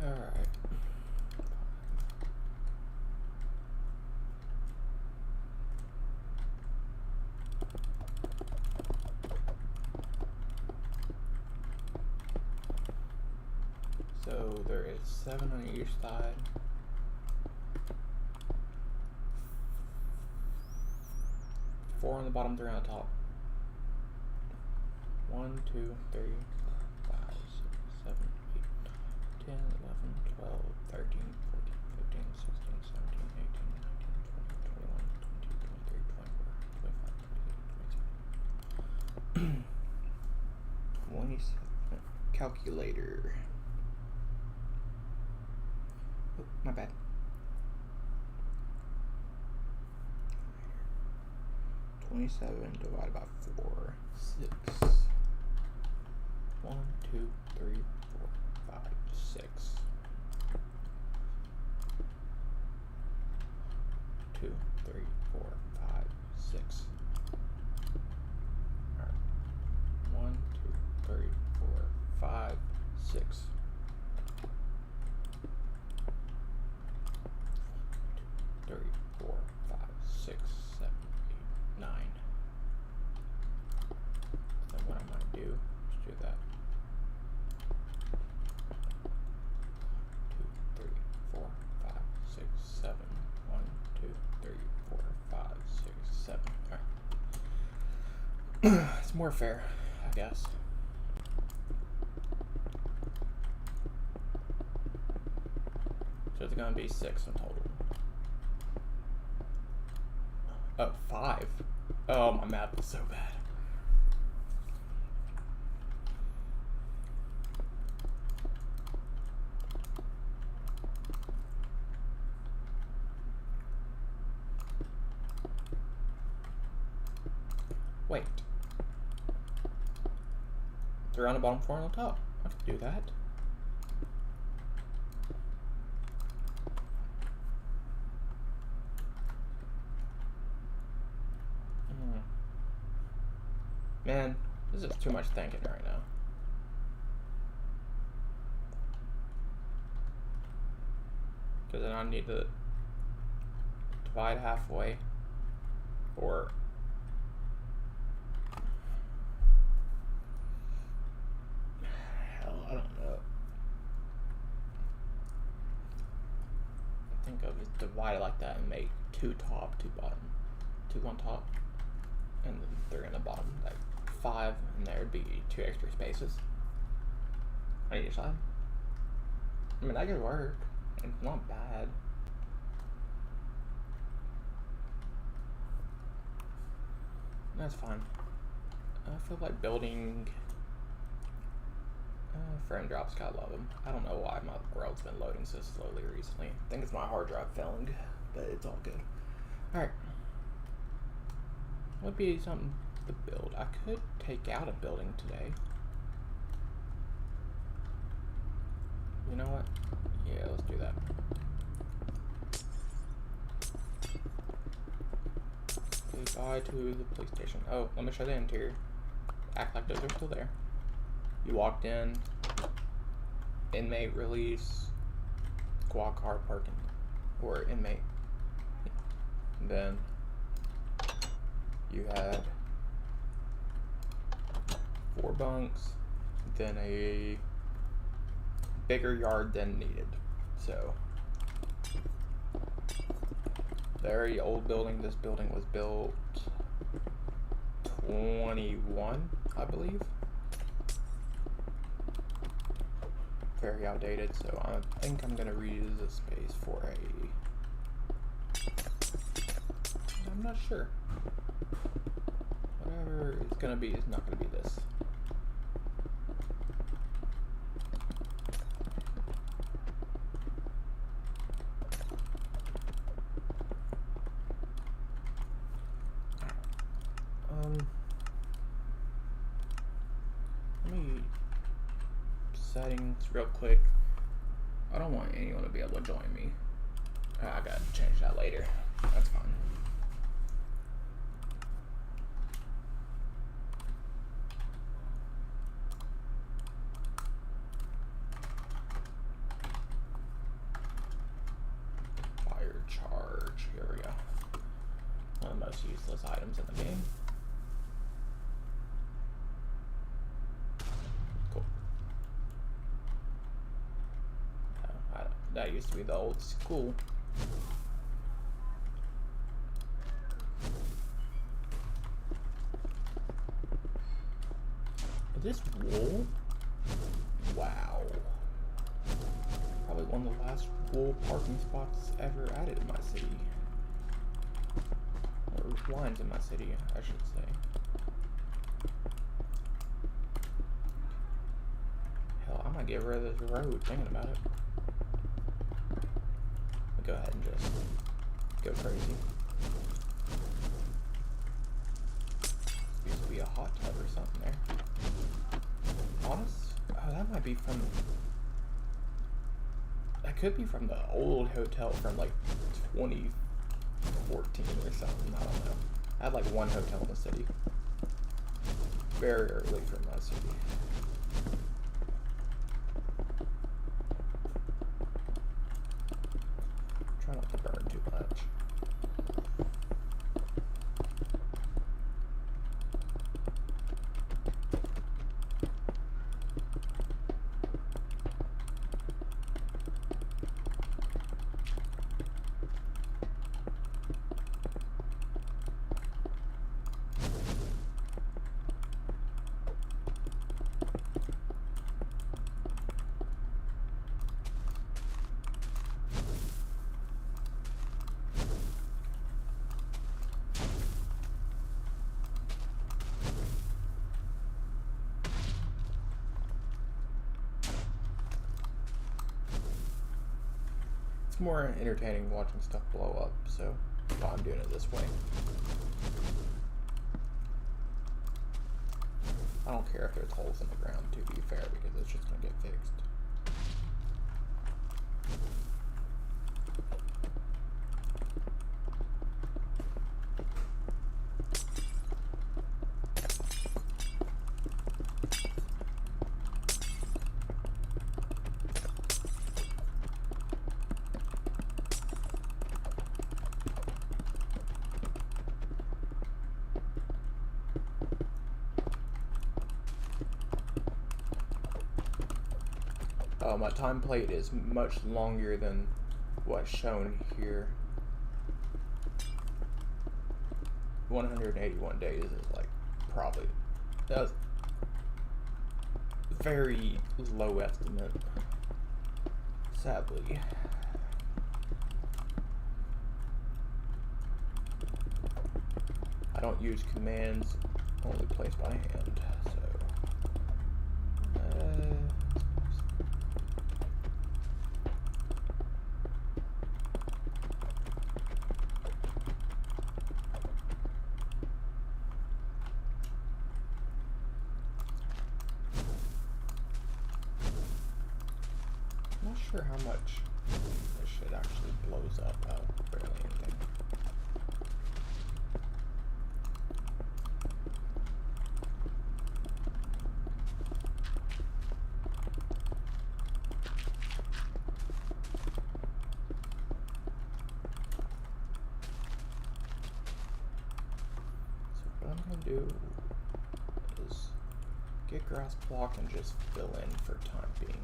Alright. So there is 7 on each side. 4 on the bottom, 3 on the top. 1, 2, 3, 4, 5, 6, 7, 8, 10, 11, 12, 13, 14, 15, 16, 17, 18, 19, 20, 21, 22, 23, 24, 25, 26, 27. 27. Calculator. Oh, my bad. 27 divided by 4, 6. 1, 2, 3, 4, 5, 6. 2, 3, 4, 5, 6. Alright. 1, 2, 3, 4, 5, 6. 2, 3, 4, 5, 6, 7, 8, 9. Then what I might do is do that. 2, 3, 4, 5, 6, 7. 1, 2, 3, 4, 5, 6, 7. Alright. It's more fair, I guess. So it's gonna be 6 in total. Oh, 5. Oh, my math is so bad. Wait. 3 on the bottom, 4 on the top. I can do that. Man, this is too much thinking right now. Because then I need to divide halfway. Or hell, I don't know. Think of it, divide it like that and make 2 top, 2 bottom. 2 on top, and then 3 on the bottom. Like 5, and there would be 2 extra spaces on each side. I mean, that could work. It's not bad. That's fine. I feel like building frame drops, gotta love them. I don't know why my world's been loading so slowly recently. I think it's my hard drive failing, but it's all good. Alright. Would be something to build. I could take out a building today. You know what? Yeah, let's do that. Say bye to the police station. Oh, let me show the interior. Act like those are still there. You walked in, inmate release, squad car parking, or inmate. And then you had 4 bunks, then a bigger yard than needed. So, very old building. This building was built 21, I believe. Very outdated, so I think I'm gonna reuse this space for I'm not sure. Whatever it's gonna be is not gonna be this. Let me settings real quick. I don't want anyone to be able to join me. I gotta change that later. That's fine. most useless items in the game. Cool. That used to be the old school. Is this wool? Wow. Probably one of the last wool parking spots ever added in my city. Or lines in my city, I should say. Hell, I might get rid of this road thinking about it. I'll go ahead and just go crazy. Used to be a hot tub or something there. Honest? Oh, that might be from... That could be from the old hotel from like 2014 or something. I don't know. I had like one hotel in the city. Very early from my city. Try not to burn too much. It's more entertaining watching stuff blow up, so that's why I'm doing it this way. I don't care if there's holes in the ground, to be fair, because it's just gonna get fixed. My time plate is much longer than what's shown here. 181 days is like probably that's very low estimate, sadly. I don't use commands, only place by hand, so not sure how much this shit actually blows up. Oh, barely anything. So what I'm gonna do is get grass block and just fill in for time being.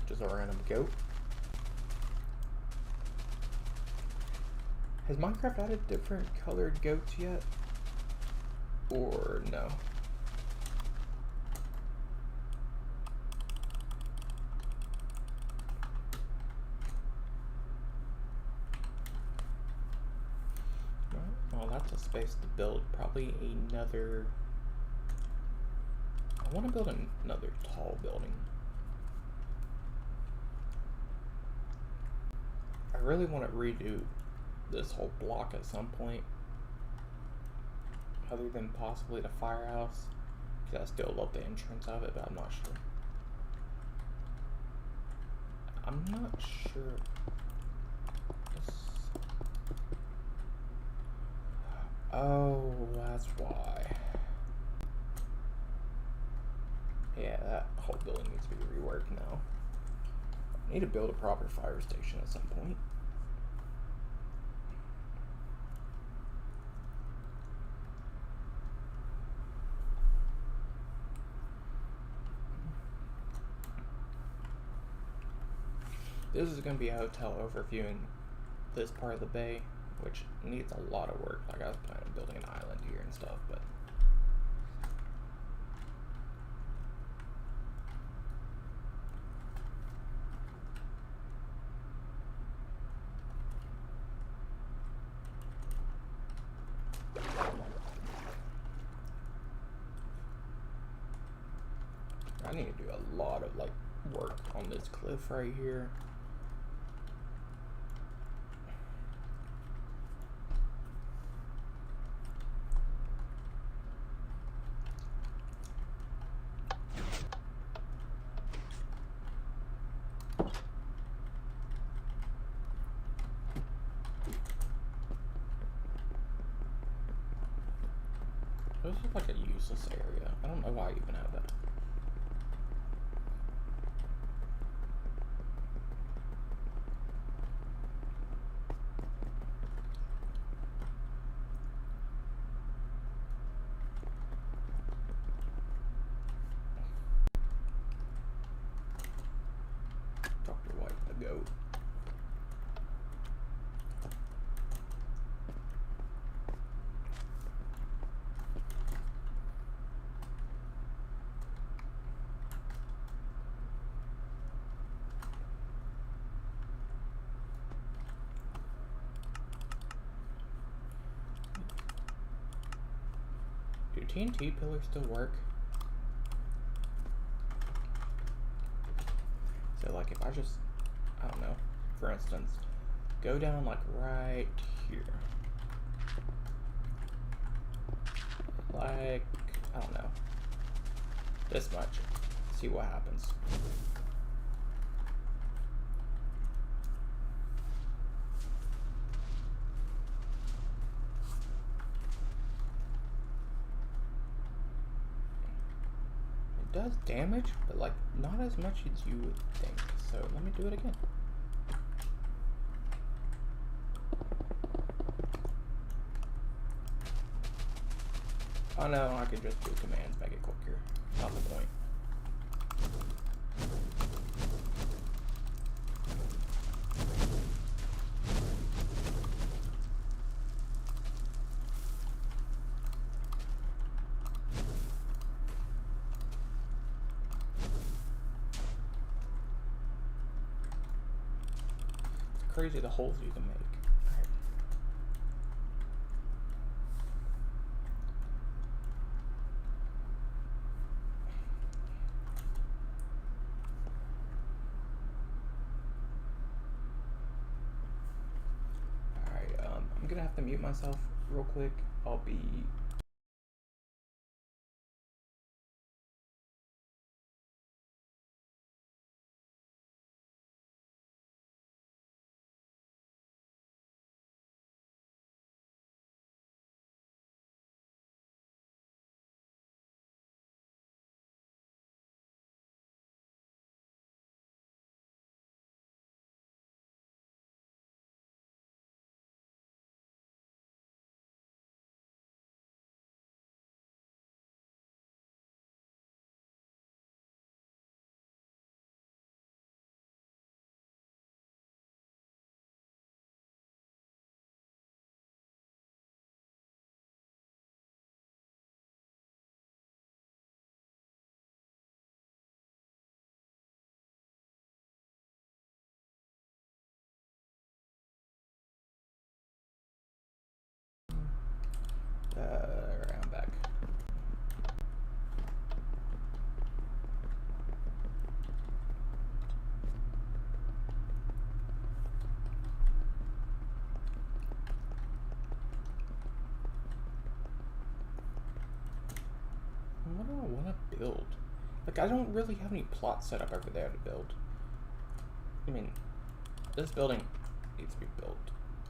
Just a random goat. Has Minecraft added different colored goats yet? Or no? Well, that's a space to build. Probably another... I want to build another tall building. I really want to redo this whole block at some point. Other than possibly the firehouse. Because I still love the entrance of it, but I'm not sure. I'm not sure. Oh, that's why. Yeah, that whole building needs to be reworked now. I need to build a proper fire station at some point. This is going to be a hotel overviewing this part of the bay, which needs a lot of work. Like, I was planning on building an island here and stuff, but I need to do a lot of like work on this cliff right here. This is like a useless area. I don't know why I even have that. Dr. White the goat. Do TNT pillars still work? So like if I just, I don't know, for instance, go down like right here. Like, I don't know, this much. See what happens. It does damage, but like not as much as you would think. So let me do it again. Oh no, I could just do commands, make it quicker. Not the point. It's crazy the holes you can make. I'm gonna have to mute myself real quick. I'll be What do I want to build? Like, I don't really have any plots set up over there to build. I mean, this building needs to be built.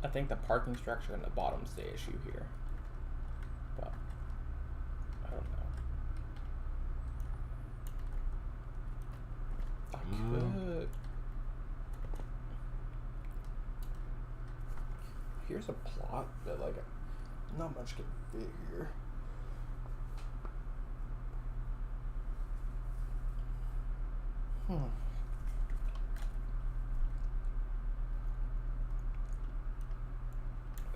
I think the parking structure in the bottom's the issue here. But, I don't know. I could... Here's a plot, but, like, not much can fit here. Are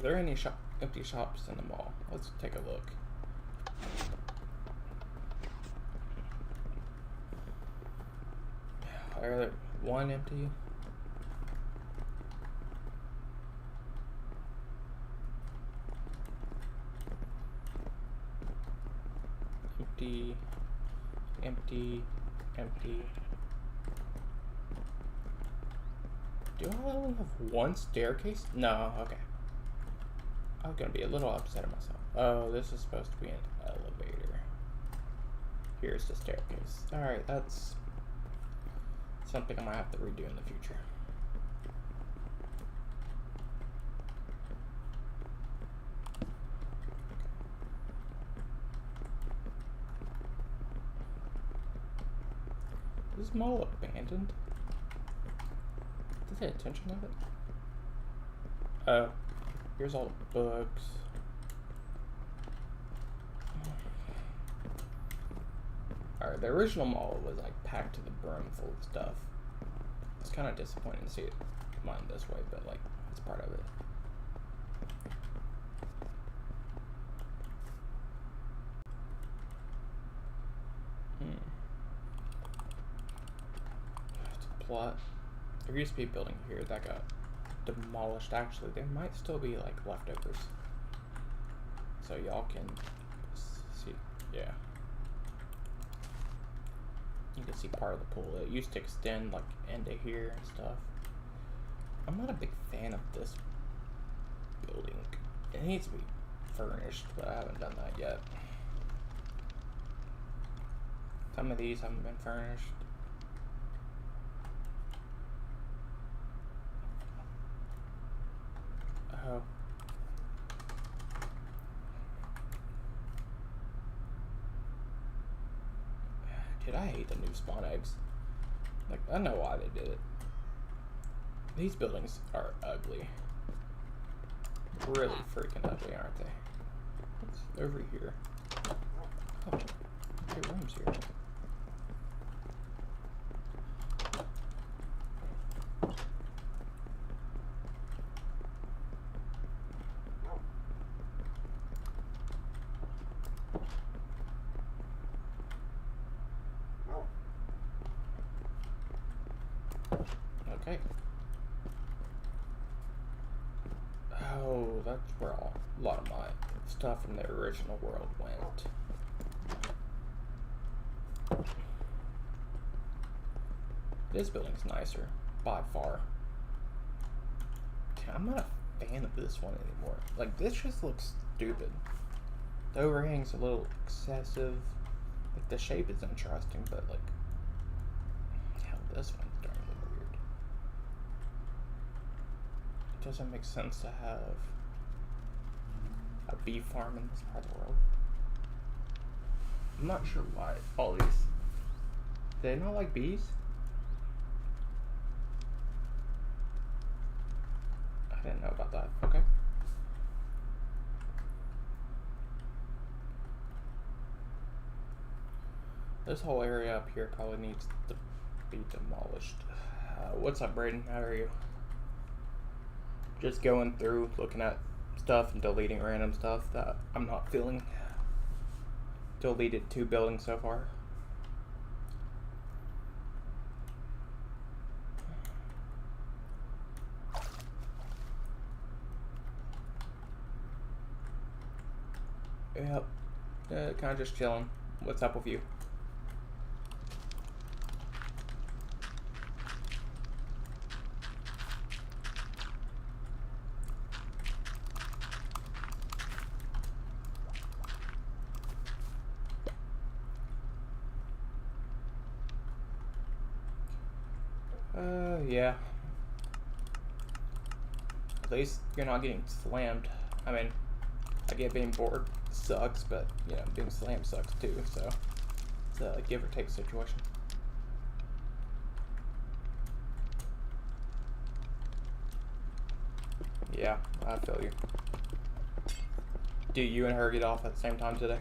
there any empty shops in the mall? Let's take a look. Are there one empty? Empty, empty, empty. Do I only have one staircase? No, okay. I'm gonna be a little upset at myself. Oh, this is supposed to be an elevator. Here's the staircase. Alright, that's something I might have to redo in the future. Is this mall abandoned? Did they pay attention of it? Oh, here's all the books. Alright, the original mall was like packed to the brim full of stuff. It's kind of disappointing to see it mine this way, but like, it's part of it. It's a plot. There used to be a building here that got demolished. Actually, there might still be like leftovers. So y'all can see. Yeah. You can see part of the pool. It used to extend like into here and stuff. I'm not a big fan of this building. It needs to be furnished, but I haven't done that yet. Some of these haven't been furnished. Oh. Dude, I hate the new spawn eggs. Like, I know why they did it. These buildings are ugly. Really freaking ugly, aren't they? What's over here? Oh, okay, rooms here. Okay. Oh, that's where a lot of my stuff from the original world went. This building's nicer, by far. I'm not a fan of this one anymore. Like, this just looks stupid. The overhang's a little excessive. Like, the shape is interesting, but, like, hell, this one's darn weird. It doesn't make sense to have a bee farm in this part of the world. I'm not sure why all these... Do they not like bees? I didn't know about that. Okay. This whole area up here probably needs to be demolished. What's up, Braden? How are you? Just going through, looking at stuff and deleting random stuff that I'm not feeling. Deleted 2 buildings so far. Yep. Kind of just chilling. What's up with you? Yeah. At least you're not getting slammed. I mean, I get being bored sucks, but, you know, being slammed sucks too, so it's a give or take situation. Yeah, I feel you. Do you and her get off at the same time today?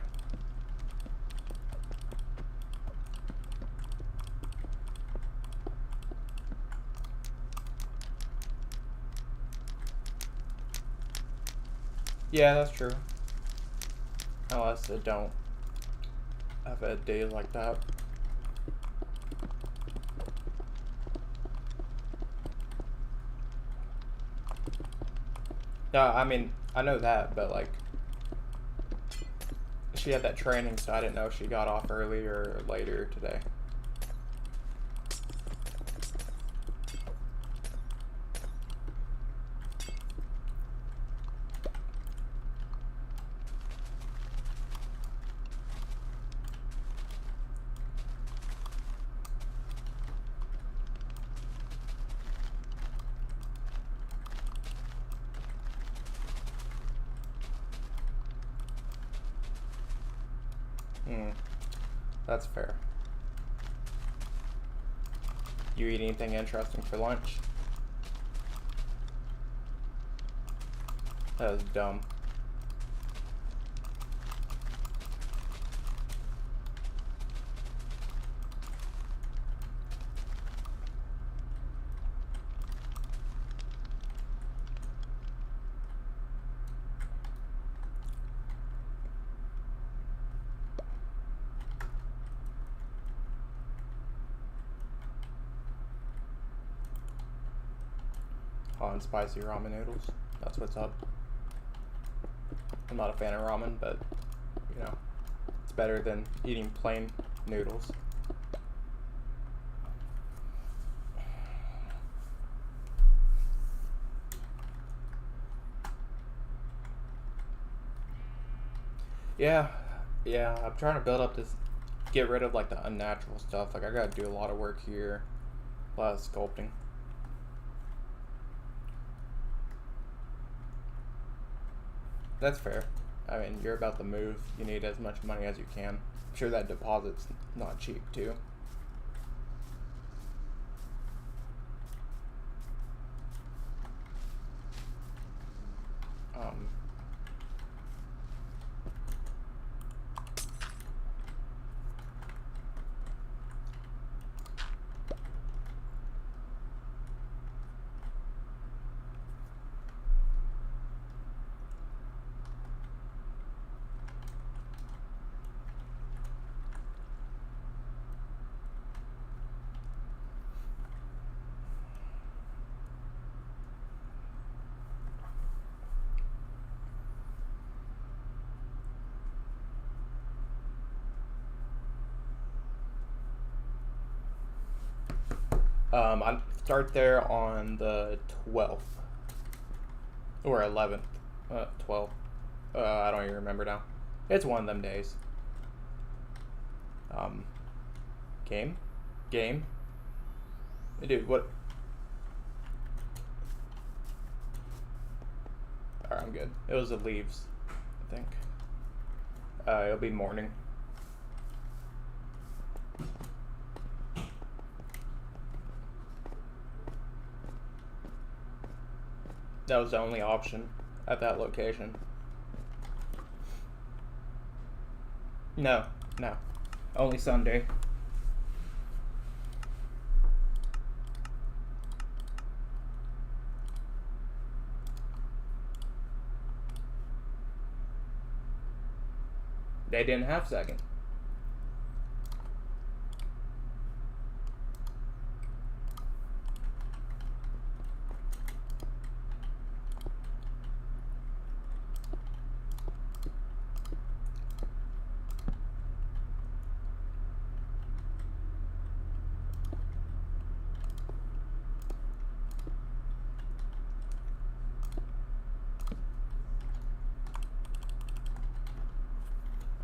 Yeah, that's true. Unless they don't. I've had days like that. No, I mean, I know that, but like, she had that training, so I didn't know if she got off earlier or later today. Hmm, that's fair. You eat anything interesting for lunch? That was dumb. Hot and spicy ramen noodles. That's what's up. I'm not a fan of ramen, but, you know, it's better than eating plain noodles. Yeah, yeah, I'm trying to build up this, get rid of like the unnatural stuff. Like, I gotta do a lot of work here, a lot of sculpting. That's fair. I mean, you're about to move. You need as much money as you can. I'm sure that deposit's not cheap, too. Um, I start there on the 12th or 11th. 12th. I don't even remember now. It's one of them days. Um, game? Game? Dude, what? Alright, I'm good. It was the leaves, I think. It'll be morning. That was the only option at that location. No, no. Only Sunday. They didn't have second.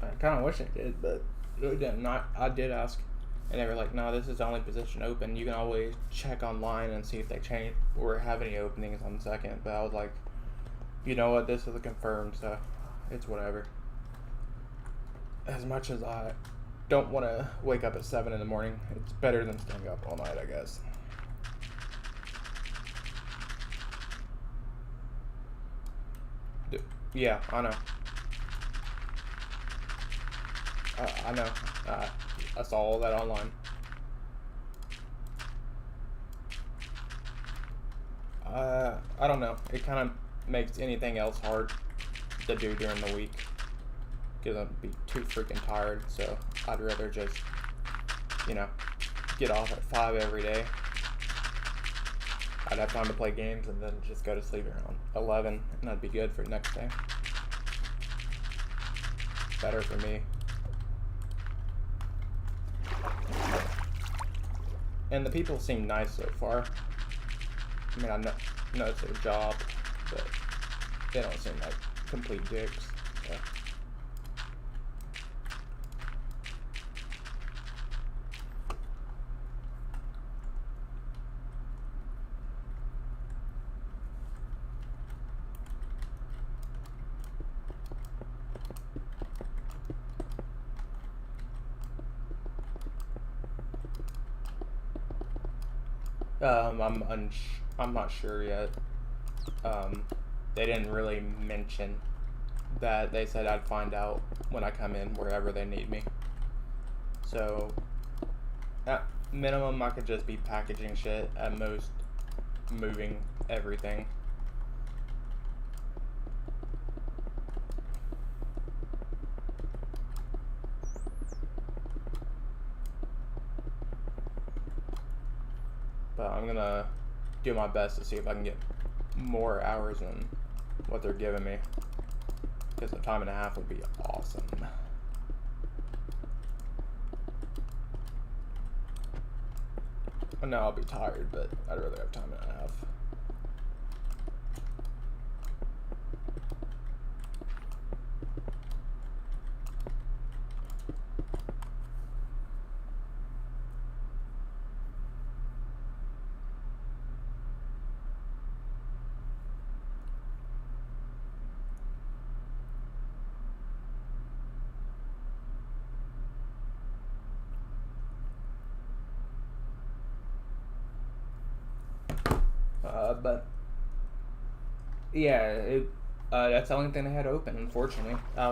I kind of wish I did, but it didn't. Not. I did ask. And they were like, no, this is the only position open. You can always check online and see if they change or have any openings on the second. But I was like, you know what, this is a confirmed, so it's whatever. As much as I don't want to wake up at 7 in the morning, it's better than staying up all night, I guess. Yeah, I know. I know. I saw all that online. I don't know. It kind of makes anything else hard to do during the week because I'd be too freaking tired. So I'd rather just, get off at 5 every day. I'd have time to play games and then just go to sleep around 11, and I'd be good for the next day. Better for me. And the people seem nice so far. I mean, I know it's their job, but they don't seem like complete dicks. So. I'm not sure yet. They didn't really mention that. They said I'd find out when I come in wherever they need me. So, at minimum, I could just be packaging shit. At most, moving everything. But I'm gonna do my best to see if I can get more hours than what they're giving me, because a time and a half would be awesome. I know I'll be tired, but I'd rather have time and a half. But yeah, that's the only thing they had open. Unfortunately, I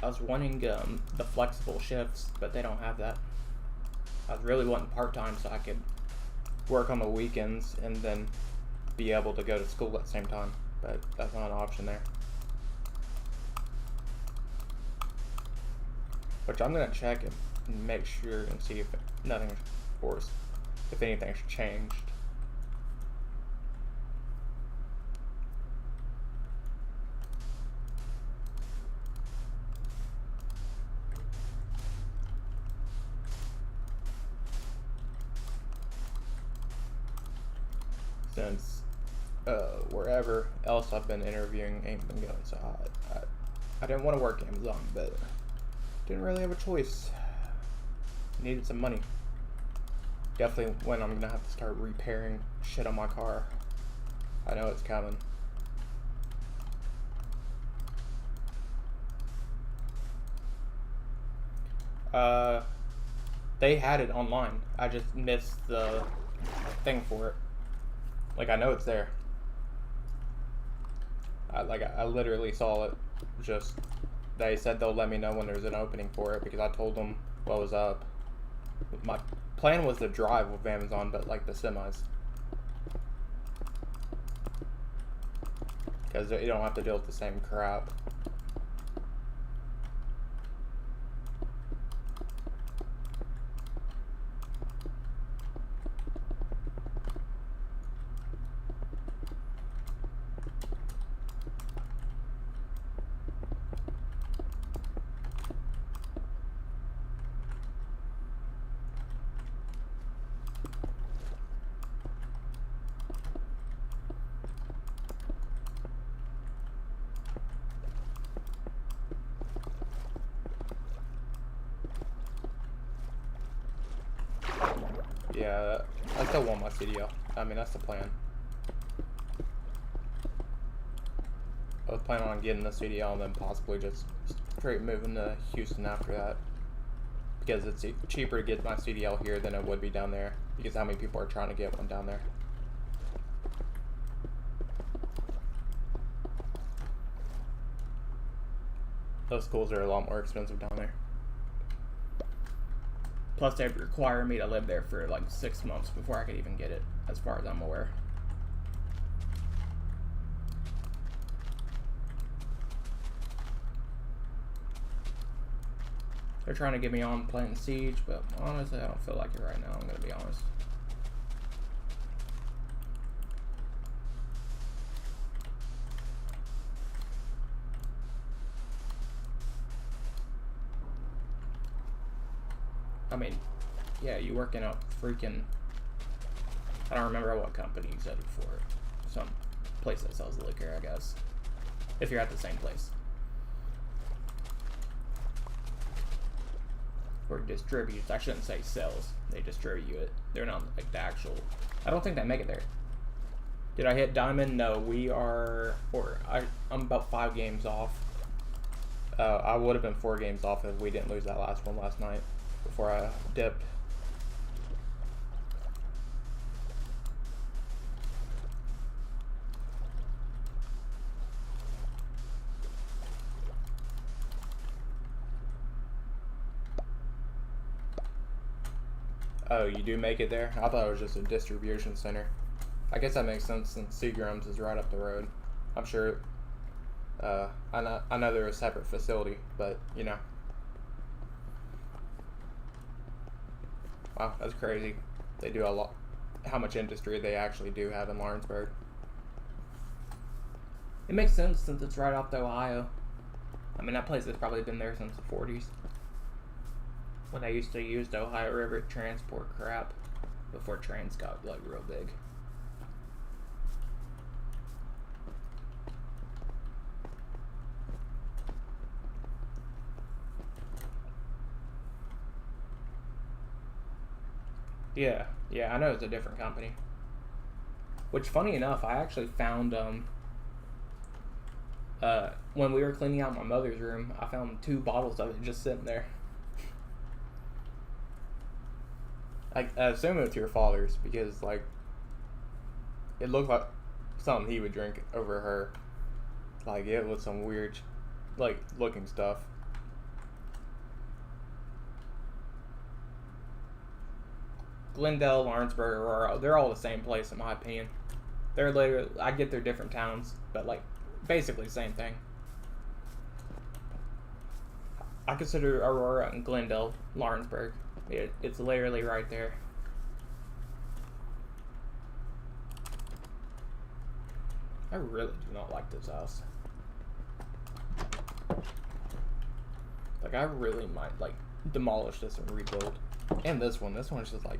was wanting the flexible shifts, but they don't have that. I was really wanting part time so I could work on the weekends and then be able to go to school at the same time. But that's not an option there. Which I'm gonna check and make sure and see if nothing's, or if anything's changed. Since wherever else I've been interviewing ain't been going, so I didn't want to work Amazon, but didn't really have a choice. Needed some money. Definitely when I'm gonna have to start repairing shit on my car. I know it's coming. They had it online. I just missed the thing for it. Like, I know it's there. I literally saw it. Just, they said they'll let me know when there's an opening for it because I told them what was up. My plan was to drive with Amazon, but like the semis. Because you don't have to deal with the same crap. Yeah, I still want my CDL. I mean, that's the plan. I was planning on getting the CDL and then possibly just straight moving to Houston after that. Because it's cheaper to get my CDL here than it would be down there. Because how many people are trying to get one down there? Those schools are a lot more expensive down there. Plus, they require me to live there for like 6 months before I could even get it, as far as I'm aware. They're trying to get me on playing Siege, but honestly, I don't feel like it right now, I'm going to be honest. I mean, yeah, you work in a freaking... I don't remember what company you said it for. Some place that sells liquor, I guess. If you're at the same place. Or distributes. I shouldn't say sells. They distribute it. They're not like the actual... I don't think they make it there. Did I hit Diamond? No, we are... I'm about 5 games off. I would have been 4 games off if we didn't lose that last one last night. Before I dipped. Oh, you do make it there? I thought it was just a distribution center. I guess that makes sense since Seagram's is right up the road. I'm sure. I know they're a separate facility, but you know. Wow, that's crazy. They do a lot. How much industry they actually do have in Lawrenceburg. It makes sense since it's right off the Ohio. I mean, that place has probably been there since the 40s. When they used to use the Ohio River to transport crap. Before trains got, like, real big. Yeah, I know it's a different company. Which, funny enough, I actually found, when we were cleaning out my mother's room, I found 2 bottles of it just sitting there. I assume it's your father's, because, like, it looked like something he would drink over her. Like, it was some weird, like, looking stuff. Glendale, Lawrenceburg, Aurora, they're all the same place in my opinion. They're literally, I get they're different towns, but like basically the same thing. I consider Aurora and Glendale Lawrenceburg. It's literally right there. I really do not like this house. Like, I really might like demolish this and rebuild. And this one is just like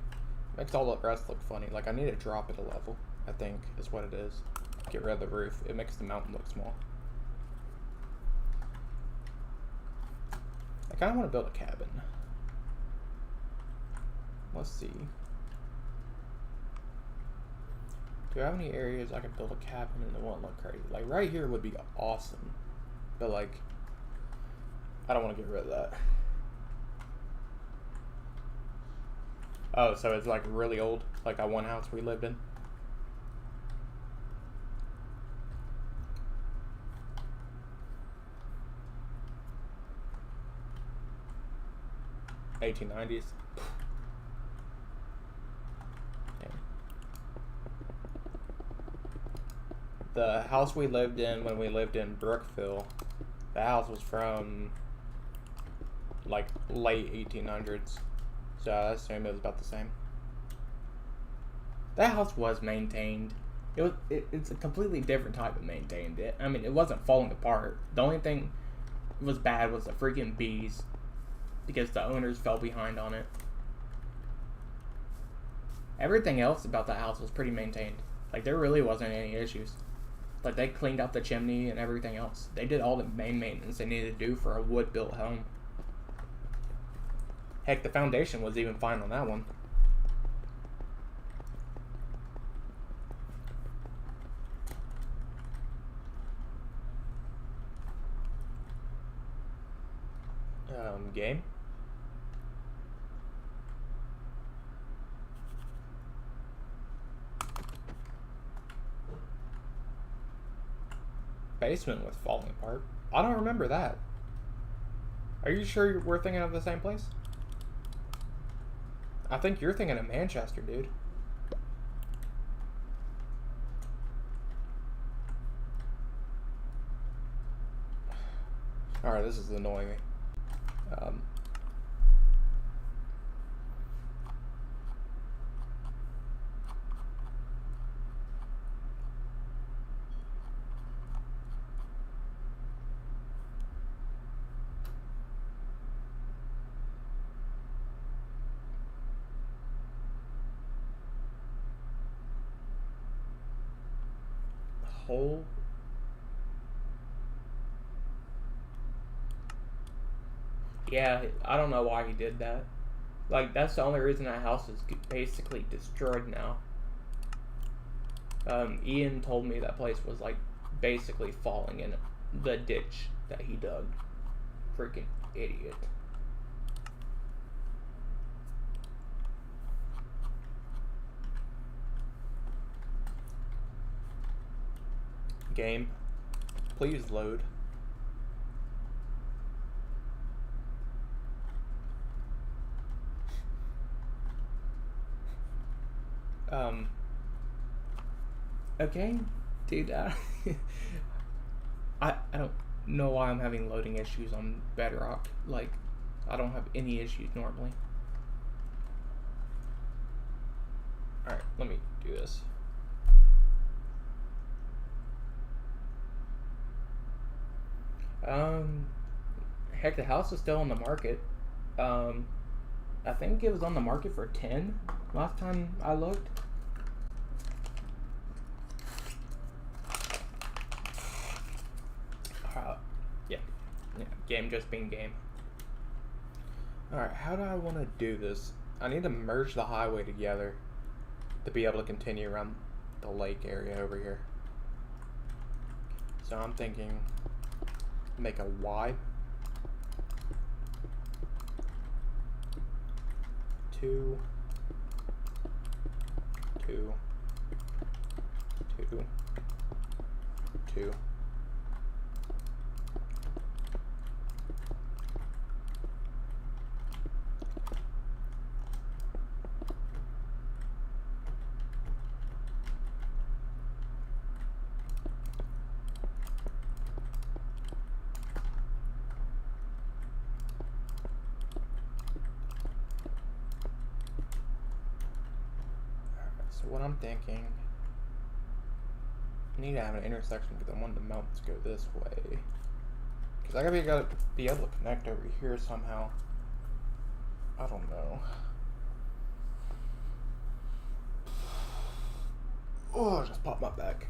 makes all the rest look funny. Like, I need to drop it a level, I think, is what it is. Get rid of the roof. It makes the mountain look small. I kind of want to build a cabin. Let's see. Do I have any areas I could build a cabin and it won't look crazy? Like, right here would be awesome. But, like, I don't want to get rid of that. Oh, so it's like really old, like that one house we lived in. $1890s. Yeah. The house we lived in when we lived in Brookville, the house was from like late 1800s. So I assume it was about the same. That house was maintained. It's a completely different type of maintained. I mean, it wasn't falling apart. The only thing was bad was the freaking bees, because the owners fell behind on it. Everything else about the house was pretty maintained. Like, there really wasn't any issues. Like, they cleaned out the chimney and everything else. They did all the main maintenance they needed to do for a wood-built home. Heck, the foundation was even fine on that one. Game. Basement was falling apart. I don't remember that. Are you sure we're thinking of the same place? I think you're thinking of Manchester, dude. Alright, this is annoying me. Whole. Yeah, I don't know why he did that. Like, that's the only reason that house is basically destroyed now. Ian told me that place was, like, basically falling in the ditch that he dug. Freaking idiot. Game, please load. Okay, dude. I don't know why I'm having loading issues on Bedrock. Like, I don't have any issues normally. Alright, let me do this. Heck, the house is still on the market. I think it was on the market for 10 last time I looked. Yeah, game just being game. Alright, how do I want to do this? I need to merge the highway together to be able to continue around the lake area over here. So I'm thinking make a Y. 2, 2, 2, 2. So what I'm thinking, I need to have an intersection because I want the mountains to go this way. Because I gotta be able to connect over here somehow. I don't know. Oh, I just popped my back.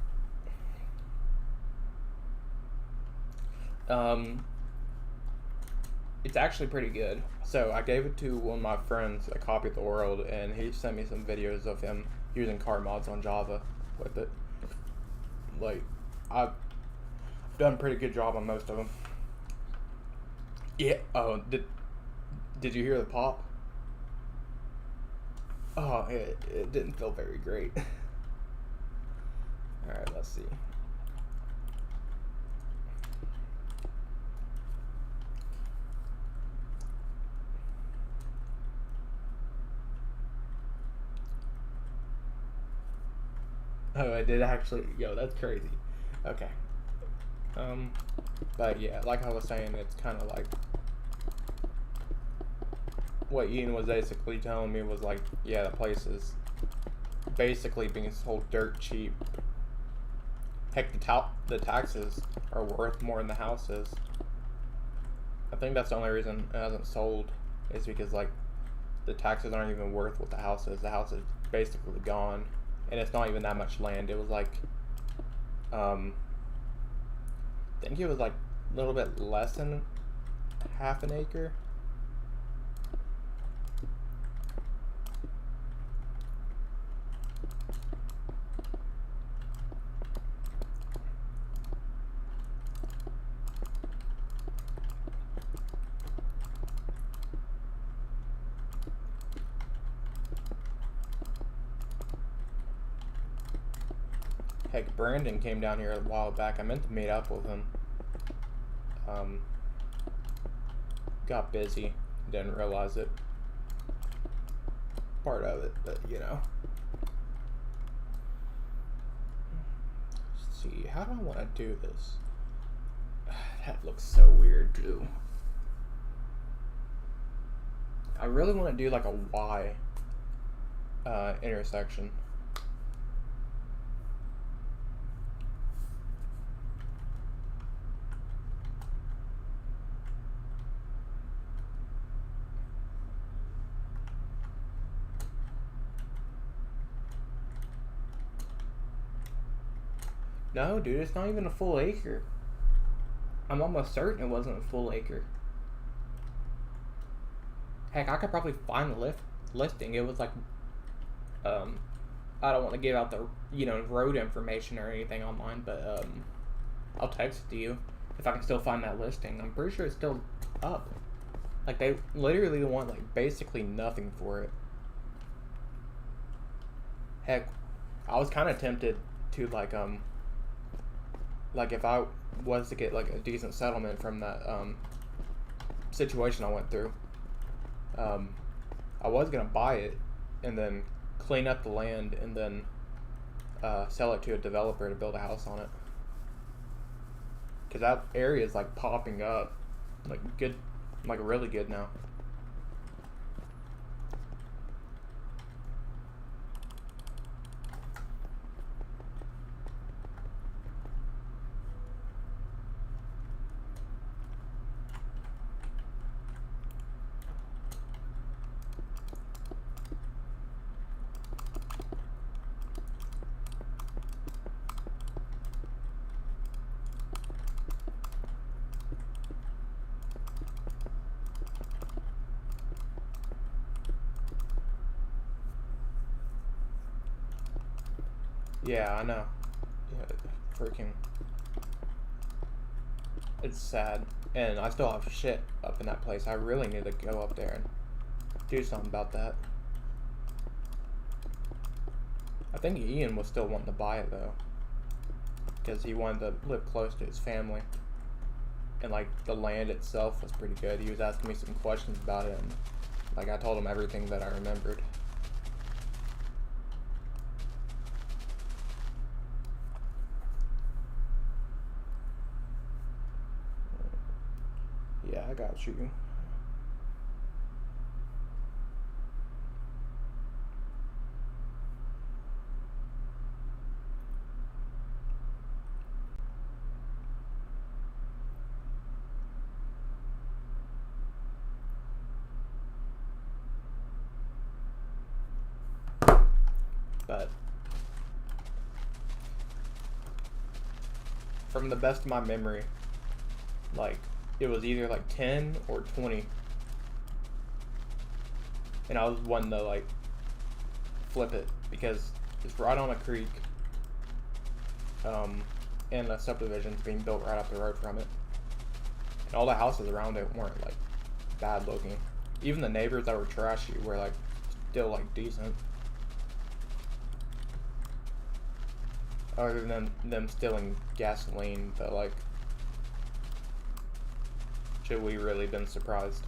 It's actually pretty good. So I gave it to one of my friends, a copy of the world, and he sent me some videos of him using car mods on Java with it. Like, I've done a pretty good job on most of them. Yeah. Oh, did you hear the pop? Oh, it didn't feel very great. Alright, let's see. Oh, I did actually. Yo, that's crazy. Okay. But yeah, like I was saying, it's kind of like what Ian was basically telling me was like, yeah, the place is basically being sold dirt cheap. Heck, the taxes are worth more than the house is. I think that's the only reason it hasn't sold is because like the taxes aren't even worth what the house is. The house is basically gone, and it's not even that much land. It was like, I think it was like a little bit less than half an acre. Heck, Brandon came down here a while back. I meant to meet up with him. Got busy. Didn't realize it. Part of it, but you know. Let's see, how do I want to do this? That looks so weird too. I really want to do like a Y intersection. No, dude, it's not even a full acre. I'm almost certain it wasn't a full acre. Heck, I could probably find the listing. It was like, I don't want to give out the, road information or anything online, but, I'll text it to you if I can still find that listing. I'm pretty sure it's still up. Like, they literally want, like, basically nothing for it. Heck, I was kind of tempted to, like if I was to get, like, a decent settlement from that, situation I went through, I was going to buy it and then clean up the land and then sell it to a developer to build a house on it. Because that area is, like, popping up. Like, good, like, really good now. Yeah, I know. Yeah, freaking. It's sad. And I still have shit up in that place. I really need to go up there and do something about that. I think Ian was still wanting to buy it, though. Because he wanted to live close to his family. And, like, the land itself was pretty good. He was asking me some questions about it. And, like, I told him everything that I remembered. Yeah, I got you. But from the best of my memory, like, it was either like 10 or 20. And I was wanting to, like, flip it because it's right on a creek. And the subdivision's being built right up the road from it. And all the houses around it weren't, like, bad looking. Even the neighbors that were trashy were, like, still, like, decent. Other than them stealing gasoline, but, like, should we really been surprised?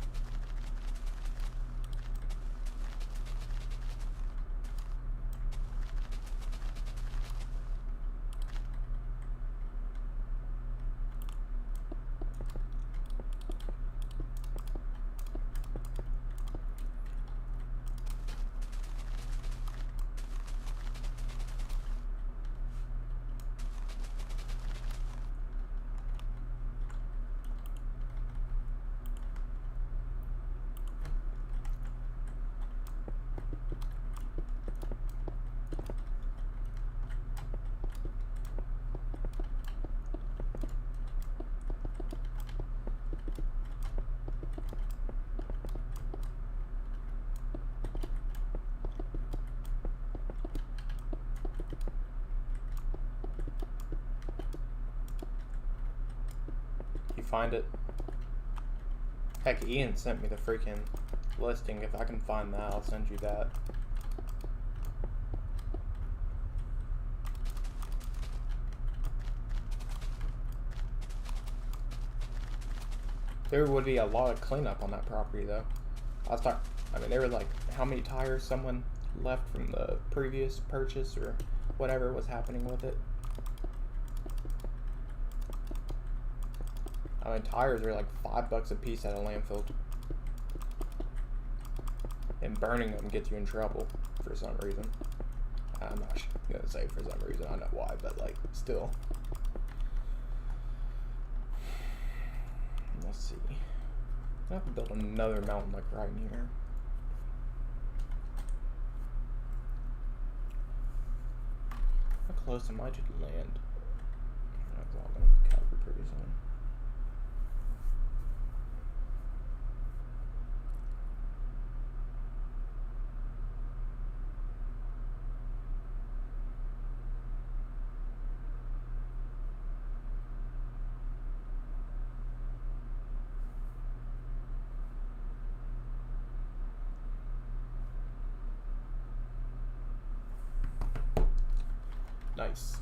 Find it. Heck, Ian sent me the freaking listing. If I can find that, I'll send you that. There would be a lot of cleanup on that property, though. I mean, there were like how many tires someone left from the previous purchase or whatever was happening with it. I mean, tires are like $5 a piece at a landfill. And burning them gets you in trouble for some reason. I'm not gonna say for some reason, I know why, but like, still. Let's see. I have to build another mountain like right in here. How close am I to the land? That's all gonna be covered pretty soon. Nice.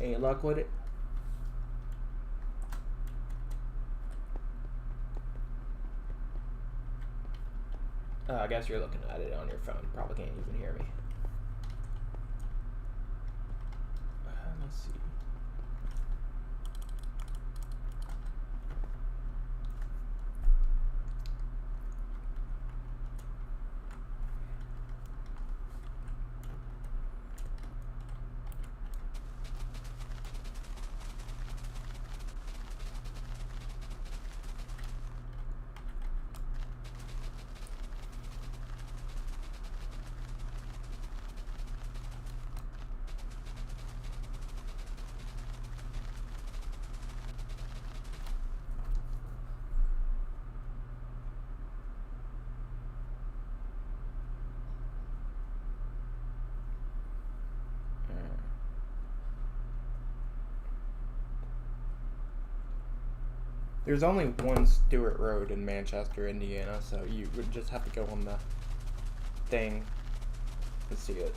Any luck with it? I guess you're looking at it on your phone. Probably can't even hear me. Let's see. There's only one Stewart Road in Manchester, Indiana, so you would just have to go on the thing to see it.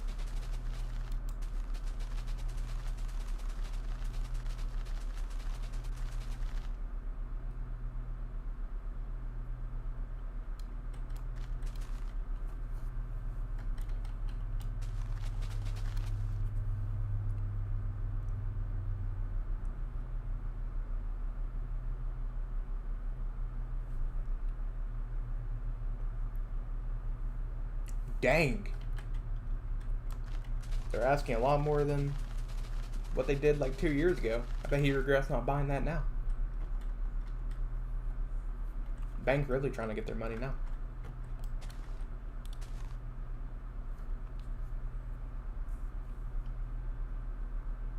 Dang. They're asking a lot more than what they did like 2 years ago. I bet he regrets not buying that now. Bank really trying to get their money now.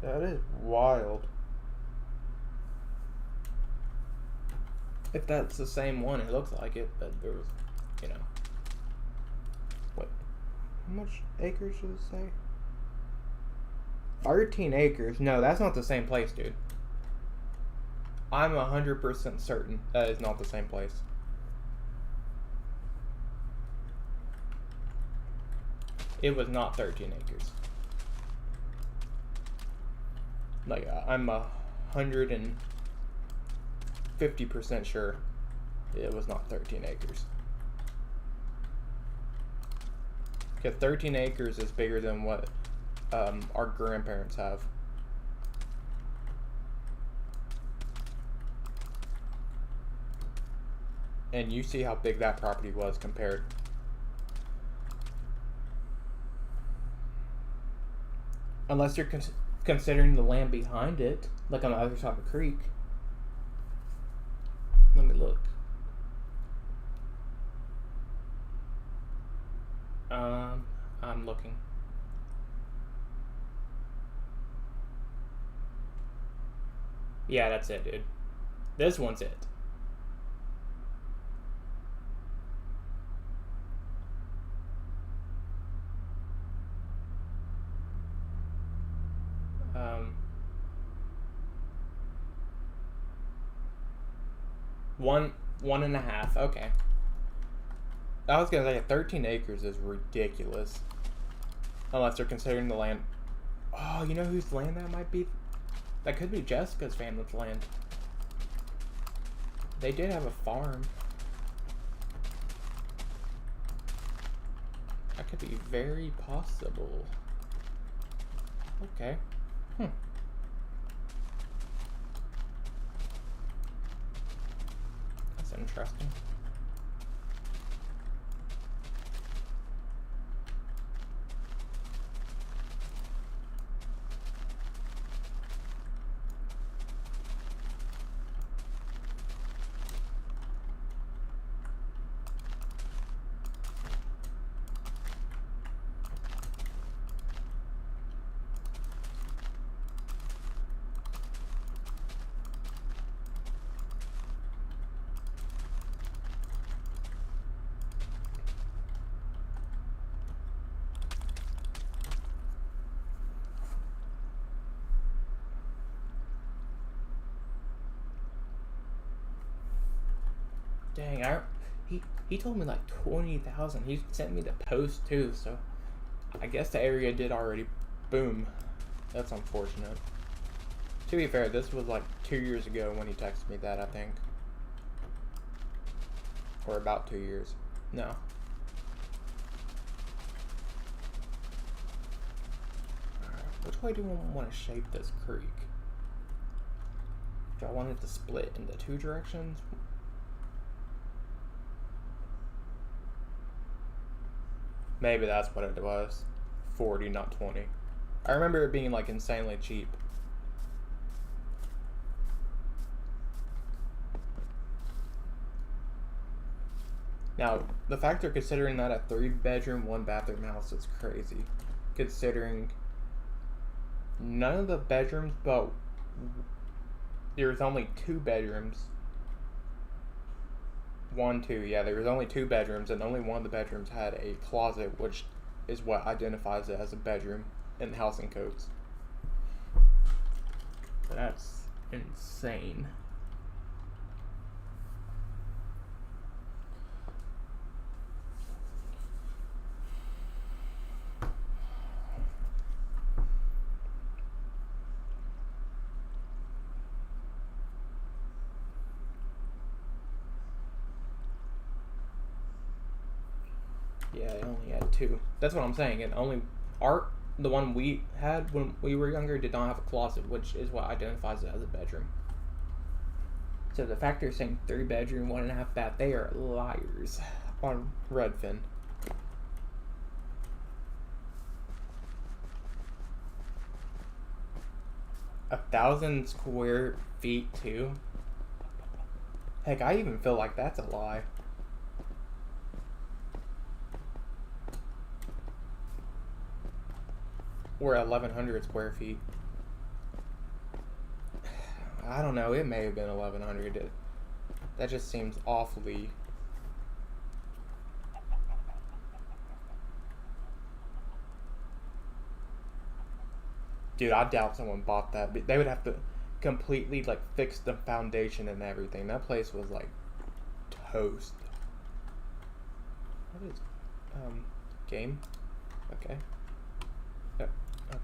That is wild. If that's the same one, it looks like it, but there was, you know. What? How much acres does it say? 13 acres. No, that's not the same place, dude. I'm 100% certain that is not the same place. It was not 13 acres. Like, I'm 150% sure it was not 13 acres. Because 13 acres is bigger than what our grandparents have. And you see how big that property was compared. Unless you're considering the land behind it, like on the other side of the creek. Let me look. I'm looking. Yeah, that's it, dude. This one's it. One and a half. Okay. I was gonna say 13 acres is ridiculous. Unless they're considering the land. Oh, you know whose land that might be? That could be Jessica's family's land. They did have a farm. That could be very possible. Okay. That's interesting. Dang, he told me like 20,000. He sent me the post too, so I guess the area did already boom. That's unfortunate. To be fair, this was like 2 years ago when he texted me that, I think. Or about 2 years. No. Which way do I want to shape this creek? Do I want it to split into 2 directions? Maybe that's what it was. 40, not 20. I remember it being like insanely cheap. Now, the fact they're considering that a 3-bedroom, 1-bathroom house is crazy. Considering none of the bedrooms, but there's only 2 bedrooms. 1, 2, yeah, there was only 2 bedrooms, and only one of the bedrooms had a closet, which is what identifies it as a bedroom in housing codes. That's insane. Yeah, it only had 2. That's what I'm saying. And only the one we had when we were younger, did not have a closet, which is what identifies it as a bedroom. So the fact they're saying 3-bedroom, 1.5 bath, they are liars on Redfin. A 1,000 square feet too. Heck, I even feel like that's a lie. Or 1,100 square feet. I don't know. It may have been 1,100. That just seems awfully. Dude, I doubt someone bought that. But they would have to completely like fix the foundation and everything. That place was like toast. What is game? Okay.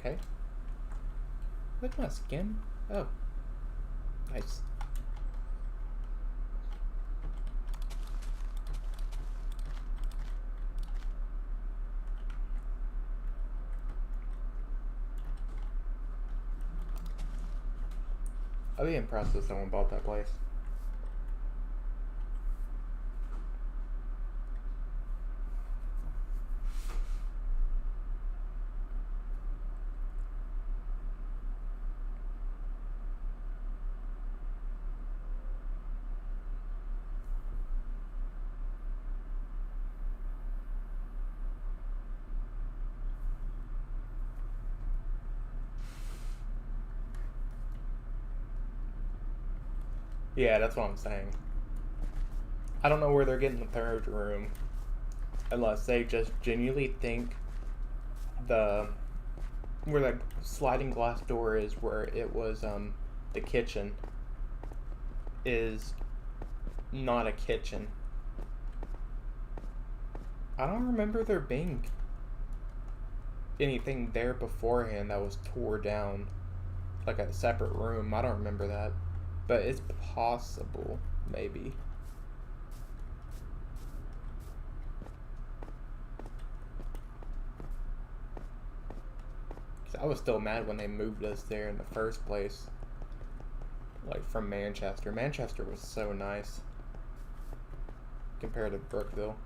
Okay. Where's my skin? Oh. Nice. I'd be impressed if someone bought that place. Yeah, that's what I'm saying. I don't know where they're getting the 3rd room. Unless they just genuinely think where the sliding glass door is, where it was the kitchen, is not a kitchen. I don't remember there being anything there beforehand that was tore down. like a separate room. I don't remember that, but it's possible, maybe. I was still mad when they moved us there in the first place. Like, from Manchester. Manchester was so nice compared to Brookville.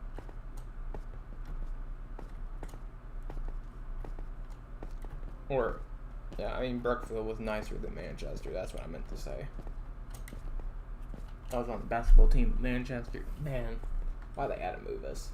Or, yeah, I mean, Brookville was nicer than Manchester. That's what I meant to say. I was on the basketball team at Manchester. Man, why they had to move us?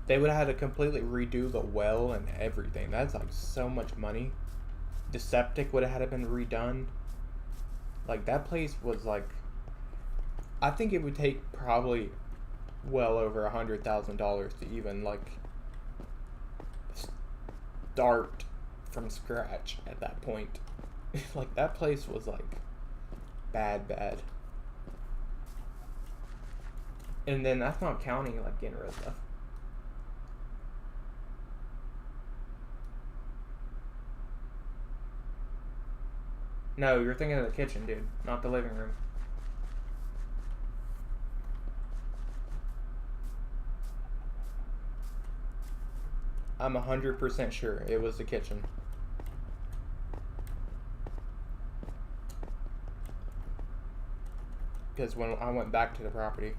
They would have had to completely redo the well and everything. That's like so much money. The septic would have had to been redone. Like, that place was like, I think it would take probably well over $100,000 to even like start from scratch at that point. Like, that place was like bad. And then that's not counting like getting rid of stuff. No, you're thinking of the kitchen, dude, not the living room. I'm 100% sure it was the kitchen. Because when I went back to the property,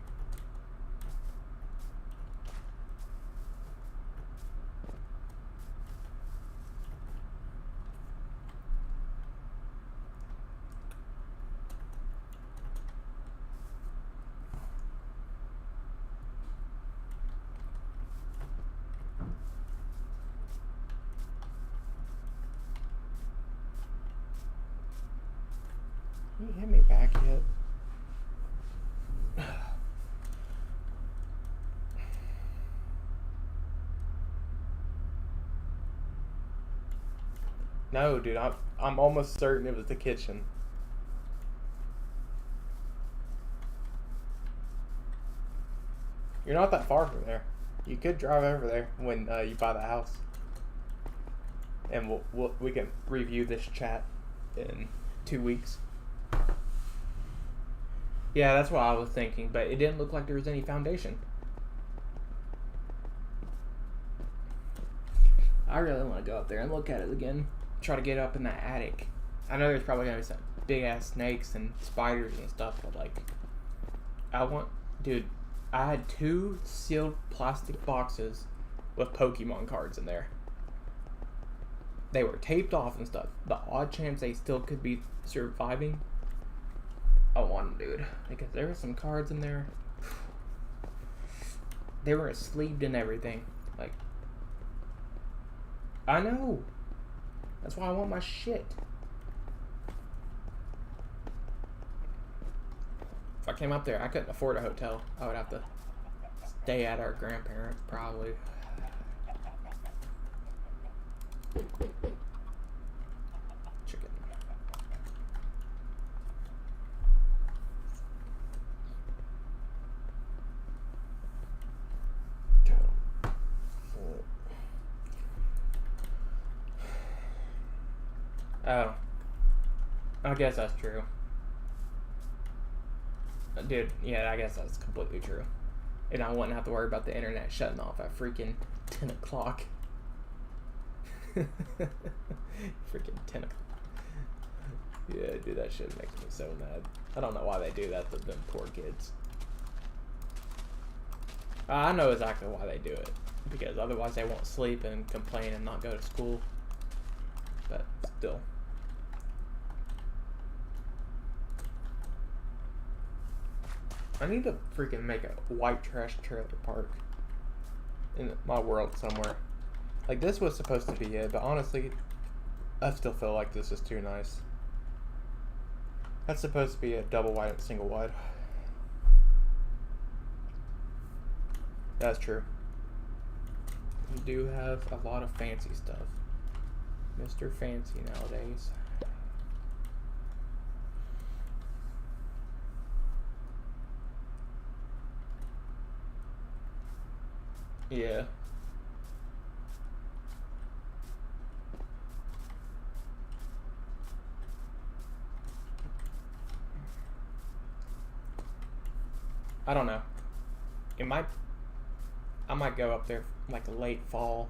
can you hit me back yet? No, dude, I'm almost certain it was the kitchen. You're not that far from there. You could drive over there when you buy the house, and we can review this chat in 2 weeks. Yeah, that's what I was thinking, but it didn't look like there was any foundation. I really want to go up there and look at it again. Try to get up in that attic. I know there's probably gonna be some big ass snakes and spiders and stuff, but like, dude, I had 2 sealed plastic boxes with Pokemon cards in there. They were taped off and stuff. The odd chance they still could be surviving, I want them, dude, because there were some cards in there. They were sleeved and everything. Like, I know. That's why I want my shit. If I came up there, I couldn't afford a hotel. I would have to stay at our grandparents, probably. Chicken. Oh. I guess that's true. Dude, yeah, I guess that's completely true. And I wouldn't have to worry about the internet shutting off at freaking 10 o'clock. Freaking 10 o'clock. Yeah, dude, that shit makes me so mad. I don't know why they do that to them poor kids. I know exactly why they do it. Because otherwise they won't sleep and complain and not go to school. But still. I need to freaking make a white trash trailer park in my world somewhere. Like, this was supposed to be it, but honestly, I still feel like this is too nice. That's supposed to be a double wide and single wide. That's true. You do have a lot of fancy stuff. Mr. Fancy nowadays. Yeah. I don't know. I might go up there like late fall.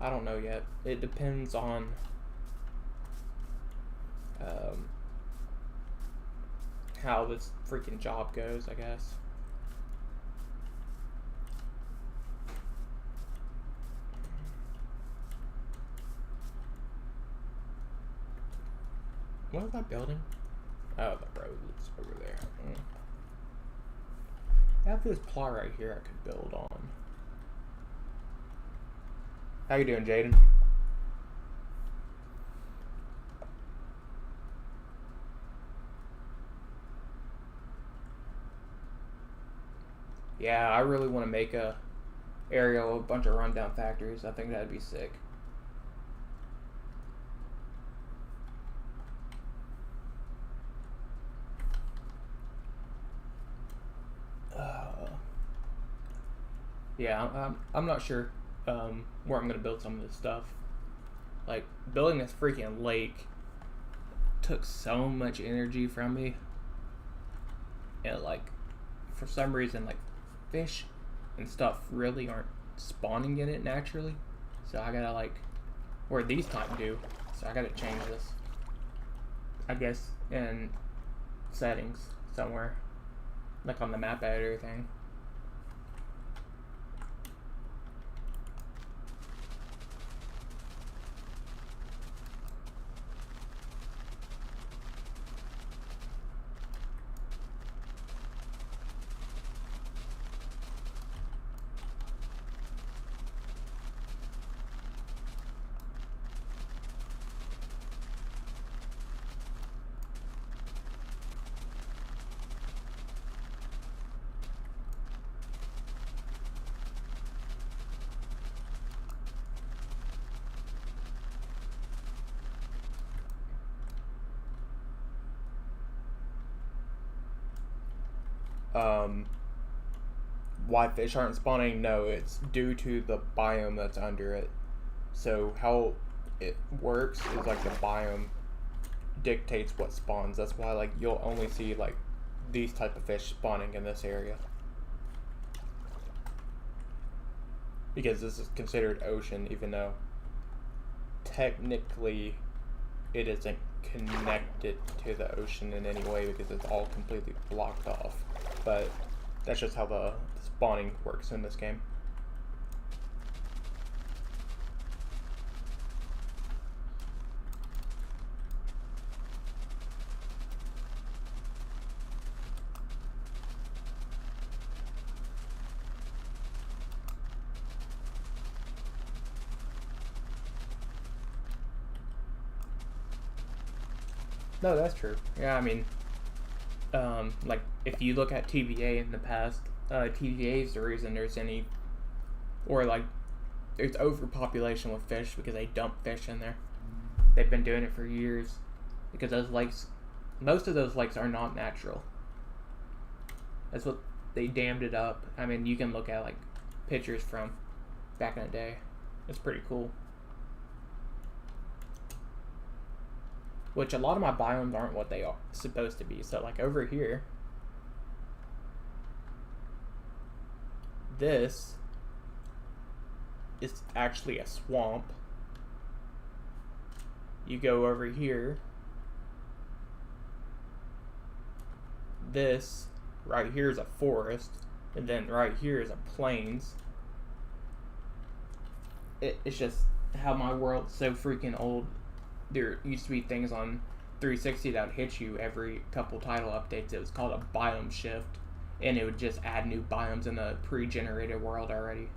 I don't know yet. It depends on how this freaking job goes, I guess. What was that building? Oh, the road is over there. I have this plot right here I could build on. How you doing, Jaden? Yeah, I really want to make a area with a bunch of rundown factories. I think that'd be sick. Yeah, I'm not sure where I'm gonna build some of this stuff. Like building this freaking lake took so much energy from me, and like for some reason like fish and stuff really aren't spawning in it naturally. So I gotta like, or these type do. So I gotta change this. I guess in settings somewhere, like on the map editor thing. Why fish aren't spawning? No, it's due to the biome that's under it. So how it works is like the biome dictates what spawns. That's why like you'll only see like these type of fish spawning in this area, because this is considered ocean, even though technically it isn't connected to the ocean in any way because it's all completely blocked off. But that's just how the spawning works in this game. No, that's true. Yeah, I mean, like if you look at TVA in the past, TVA is the reason there's any, or like there's overpopulation with fish because they dump fish in there. They've been doing it for years because those lakes, most of those lakes are not natural. That's what they dammed it up. I mean, you can look at like pictures from back in the day. It's pretty cool. Which a lot of my biomes aren't what they are supposed to be. So like over here, this is actually a swamp. You go over here, this right here is a forest, and then right here is a plains. It's just how my world's so freaking old. There used to be things on 360 that would hit you every couple title updates. It was called a biome shift, and it would just add new biomes in the pre-generated world already.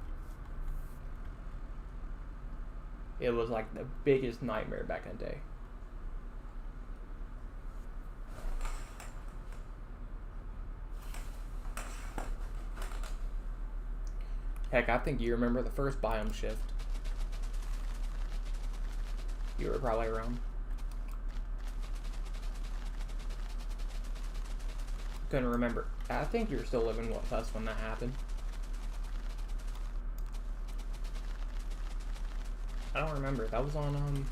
It was like the biggest nightmare back in the day. Heck, I think you remember the first biome shift. You were probably around. Couldn't remember. I think you were still living with us when that happened. I don't remember. That was on,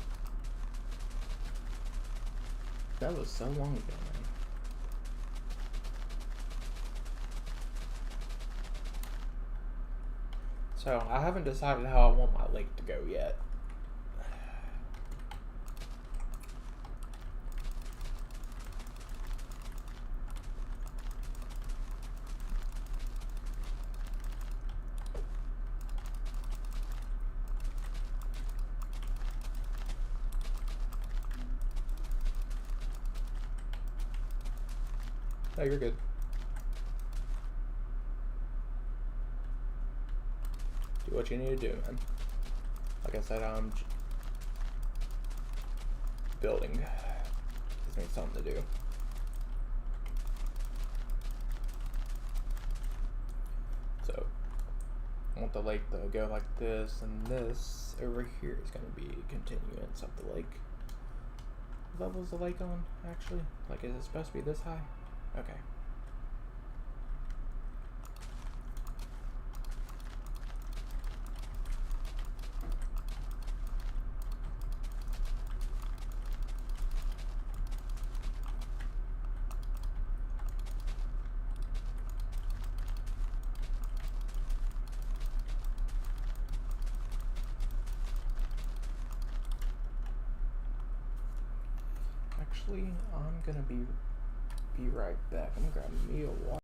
that was so long ago, man. So, I haven't decided how I want my lake to go yet. Oh, you're good. Do what you need to do, man. Like I said, I'm building. Gives me something to do. So, I want the lake to go like this, and this over here is going to be continuance of the lake. What level is the lake on, actually? Like, is it supposed to be this high? Okay. Actually, I'm gonna be right back. I'm gonna grab me a water.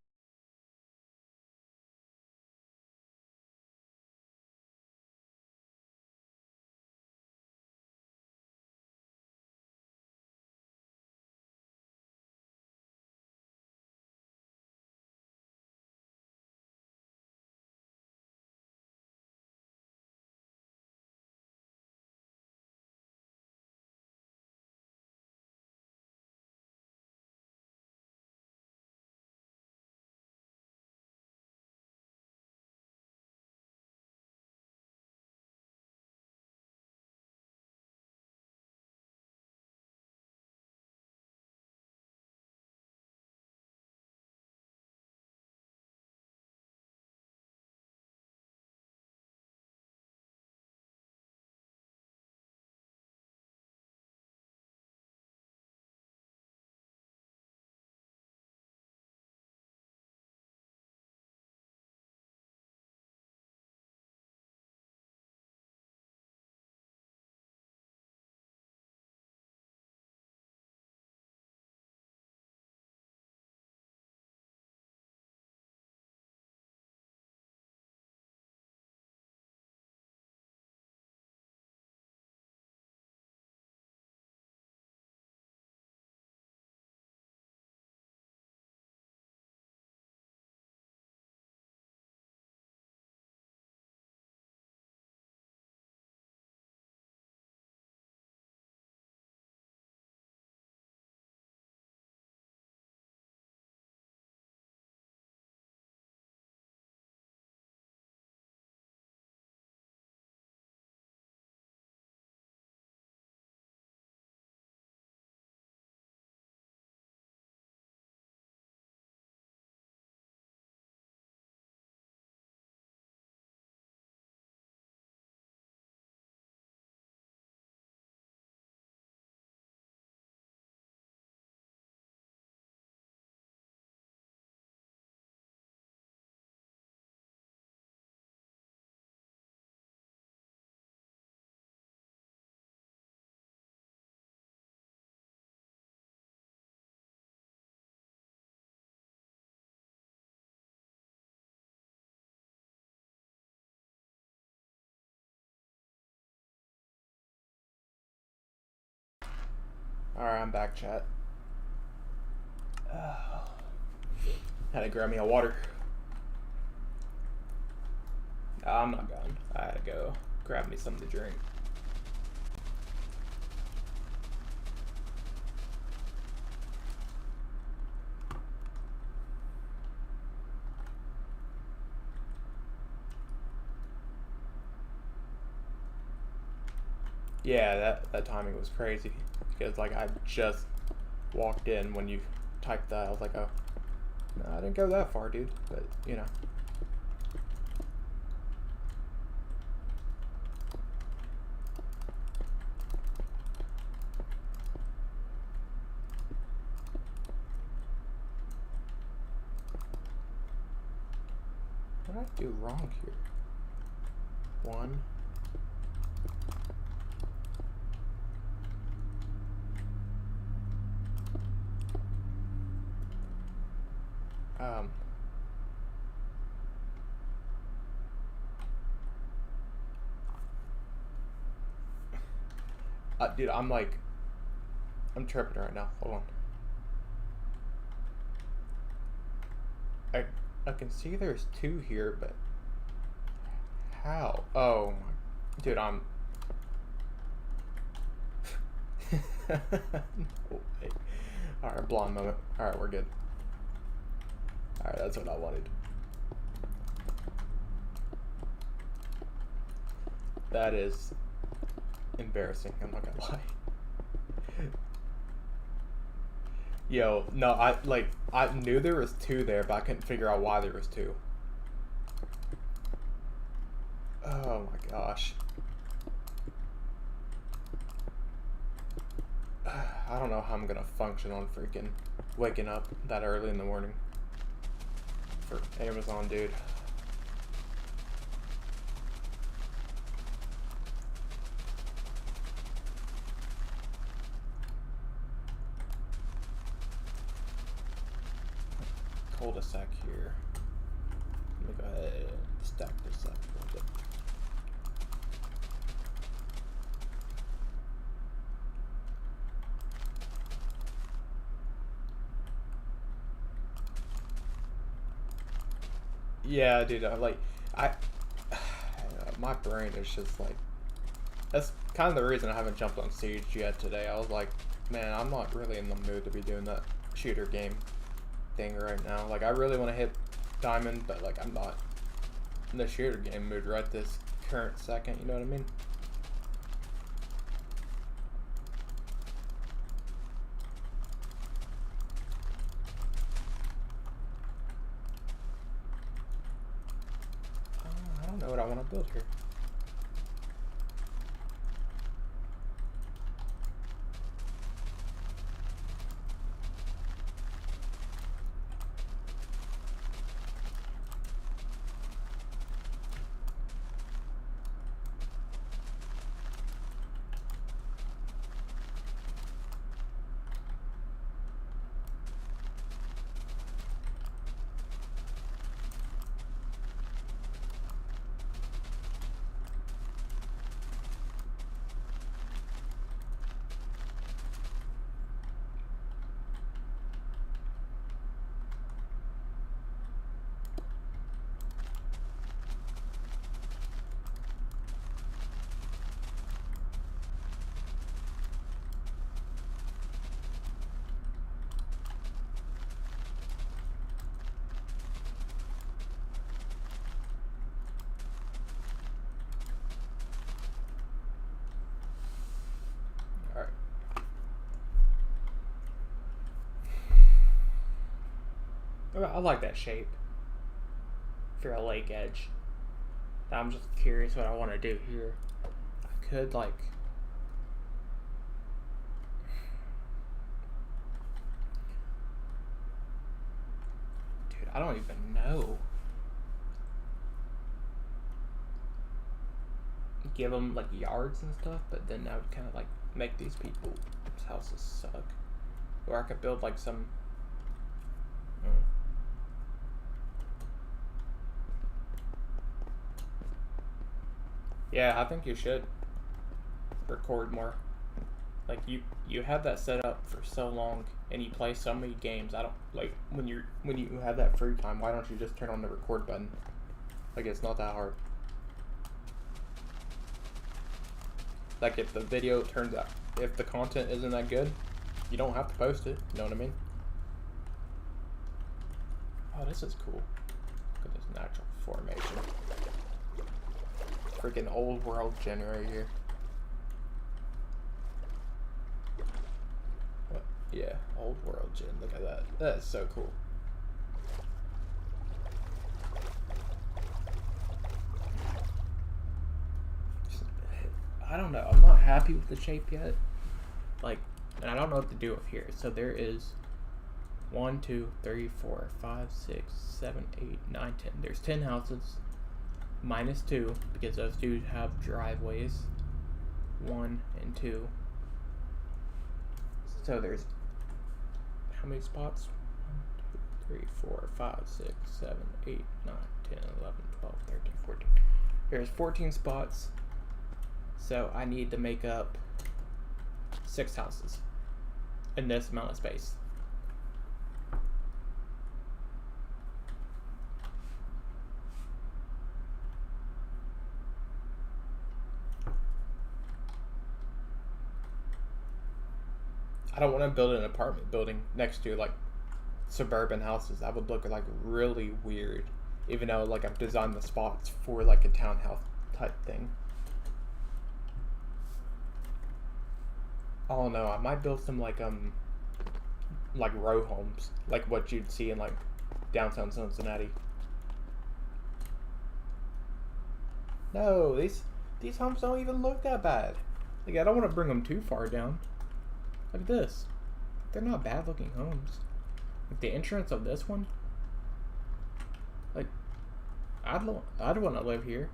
Alright, I'm back, chat. Had to grab me a water. I'm not gone. I had to go grab me something to drink. Yeah, that timing was crazy because like I just walked in when you typed that. I was like, oh, no, I didn't go that far, dude. But you know. What did I do wrong here? One. Dude, I'm tripping right now. Hold on. I can see there's two here, but how? Oh my, dude, I'm. No way. All right, blonde moment. All right, we're good. All right, that's what I wanted. That is embarrassing. I'm not gonna lie. Yo, no, I knew there was two there, but I couldn't figure out why there was two. Oh my gosh. I don't know how I'm gonna function on freaking waking up that early in the morning for Amazon, dude. Cul-de-sac here. Let me go ahead and stack this up a little bit. Yeah, dude, my brain is just like, that's kind of the reason I haven't jumped on Siege yet today. I was like, man, I'm not really in the mood to be doing that shooter game thing right now. Like, I really want to hit Diamond, but like, I'm not in the shooter game mood right this current second, you know what I mean? I don't know what I want to build here. I like that shape for a lake edge. I'm just curious what I want to do here. I could like, dude, I don't even know. Give them like yards and stuff, but then I would kind of like make these people's houses suck. Or I could build like some. Yeah, I think you should record more. Like you have that set up for so long and you play so many games. I don't like when you have that free time, why don't you just turn on the record button? Like, it's not that hard. Like, if the video turns out, if the content isn't that good, you don't have to post it. You know what I mean? Oh, this is cool. Look at this natural formation. Freaking old world generator here. old world gin. Look at that. That is so cool. I don't know. I'm not happy with the shape yet. Like, and I don't know what to do with here. So there is 1, 2, 3, 4, 5, 6, 7, 8, 9, 10. There's 10 houses. Minus 2 because those do have driveways. 1 and 2. So there's how many spots? 1, 2, 3, 4, 5, 6, 7, 8, 9, 10, 11, 12, 13, 14. There's 14 spots. So I need to make up 6 houses in this amount of space. I don't want to build an apartment building next to like suburban houses. That would look like really weird, even though like I've designed the spots for like a townhouse type thing. Oh no, I might build some like row homes, like what you'd see in like downtown Cincinnati. No, these homes don't even look that bad. Like I don't want to bring them too far down. Look at this. They're not bad looking homes. Like the entrance of this one. Like I'd want to live here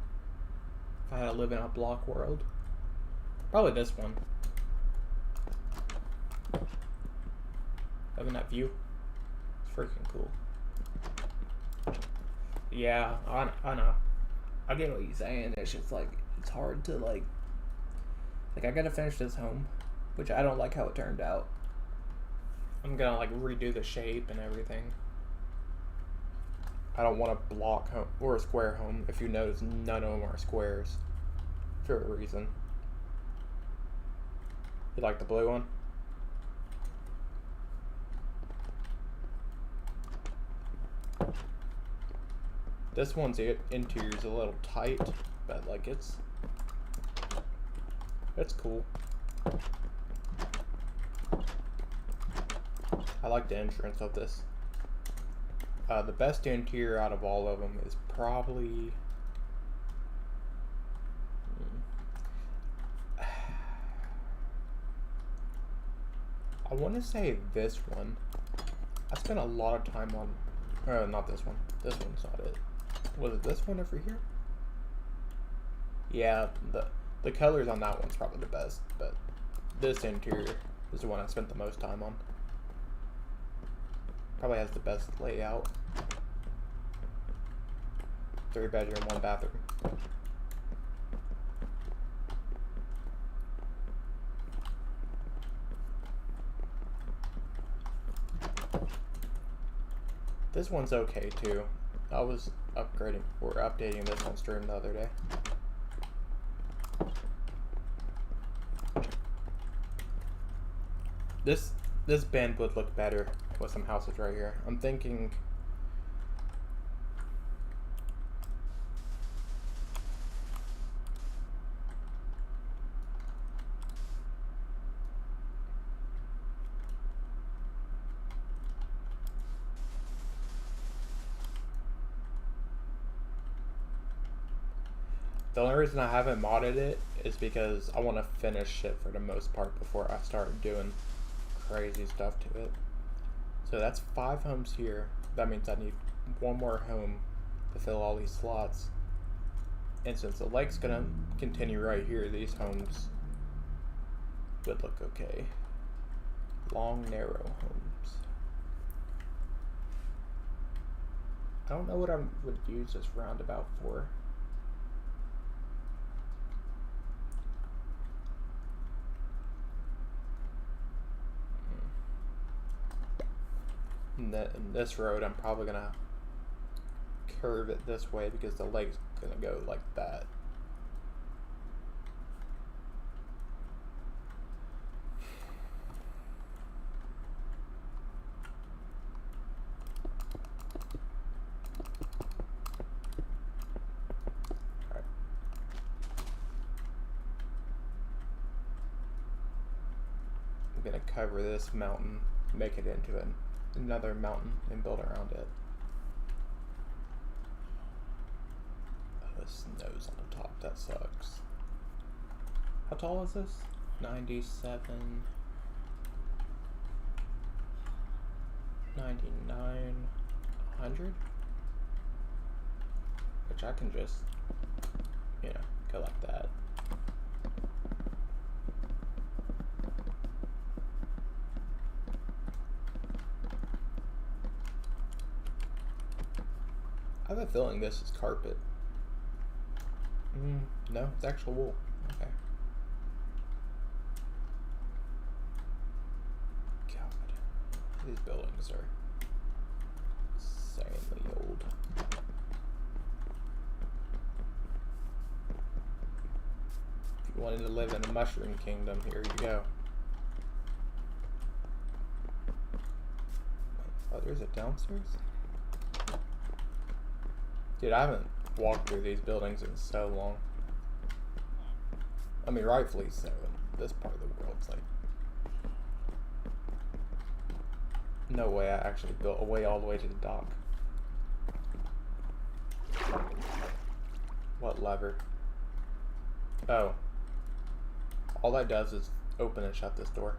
if I had to live in a block world. Probably this one. Having that view, it's freaking cool. Yeah, I know. I get what you're saying. It's just like it's hard to like I gotta finish this home, which I don't like how it turned out. I'm gonna like redo the shape and everything. I don't want a block home or a square home. If you notice, none of them are squares for a reason. You like the blue one? This one's interior is a little tight, but like it's cool. I like the entrance of this. The best interior out of all of them is probably I want to say this one. I spent a lot of time on not this one. This one's not it. Was it this one over here? Yeah, the colors on that one's probably the best, but this interior is the one I spent the most time on. Probably has the best layout. 3 bedroom, 1 bathroom. This one's okay too. I was updating this on stream the other day. This bend would look better with some houses right here. I'm thinking the only reason I haven't modded it is because I want to finish it for the most part before I start doing crazy stuff to it. So that's 5 homes here. That means I need 1 more home to fill all these slots. And since the lake's gonna continue right here, these homes would look okay. Long, narrow homes. I don't know what I would use this roundabout for. In this road, I'm probably gonna curve it this way because the lake's gonna go like that. Alright. I'm gonna cover this mountain make it into another mountain and build around it. Oh, the snow's on the top. That sucks. How tall is this? 97. 99. 100? Which I can just, you know, go like that. I have a feeling this is carpet. No, it's actual wool. Okay. God, these buildings are insanely old. If you wanted to live in a mushroom kingdom, here you go. Oh, there's a downstairs? Dude, I haven't walked through these buildings in so long. I mean, rightfully so. In this part of the world, it's like, no way I actually built a way all the way to the dock. What lever? Oh. All that does is open and shut this door.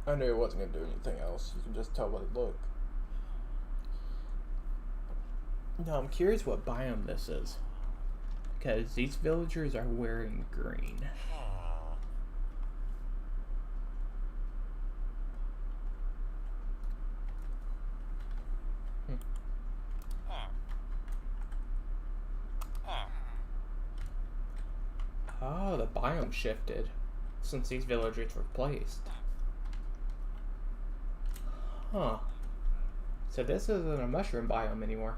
I knew it wasn't going to do anything else. You can just tell by the look. Now, I'm curious what biome this is. Because these villagers are wearing green. Oh, the biome shifted since these villagers were placed. Huh. So this isn't a mushroom biome anymore.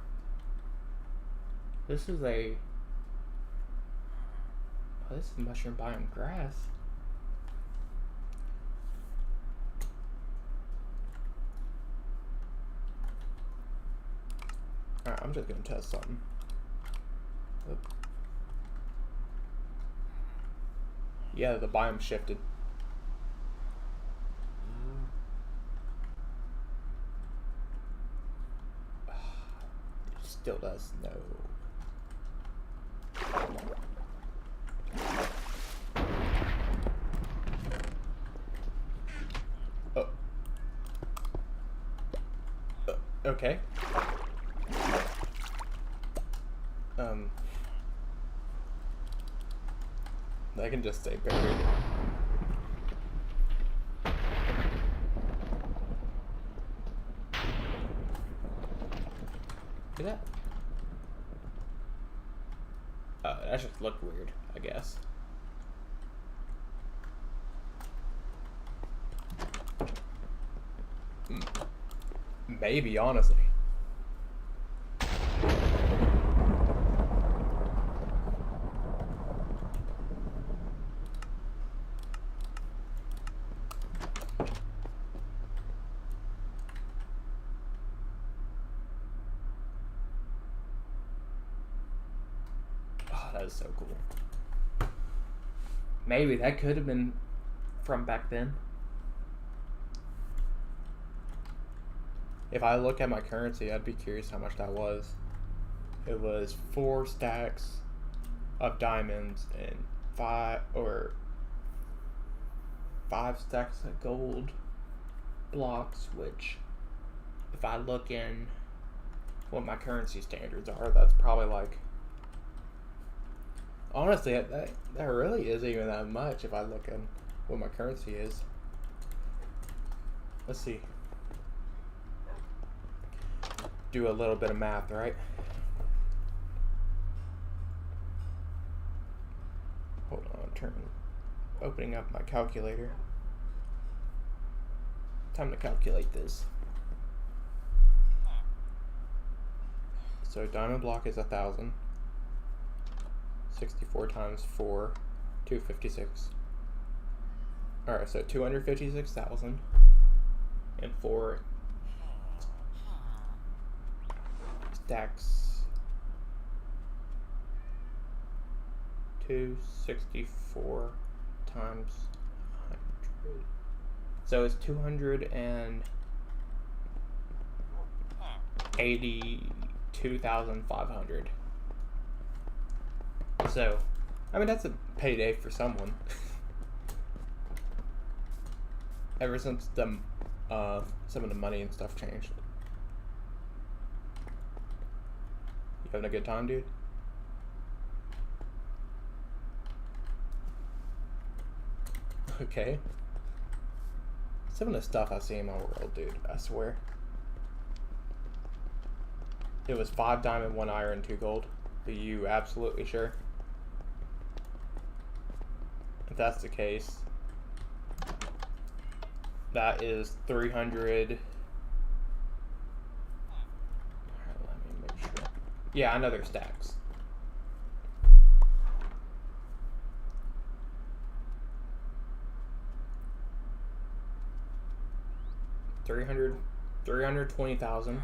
This is a... Oh, this is mushroom biome grass. Alright, I'm just gonna test something. Oop. Yeah, the biome shifted. Still does no. Oh. Okay. I can just stay buried. Is that? That just looked weird, I guess. Maybe, honestly. That is so cool. Maybe that could have been from back then. If I look at my currency, I'd be curious how much that was. It was 4 stacks of diamonds and 5 stacks of gold blocks, which if I look in what my currency standards are, that's probably like, honestly, that really isn't even that much if I look at what my currency is. Let's see. Do a little bit of math, right? Hold on, opening up my calculator. Time to calculate this. So diamond block is 1,000. 64 times 4, 256. Alright, so 256,000 and 4 stacks. 264 times 100. So it's 282,500. So, I mean, that's a payday for someone. Ever since some of the money and stuff changed. You having a good time, dude? Okay. Some of the stuff I see in my world, dude, I swear. It was 5 diamond, 1 iron, 2 gold. Are you absolutely sure? If that's the case, that is 300. Let me make sure. Yeah, I know they're stacks. $320,000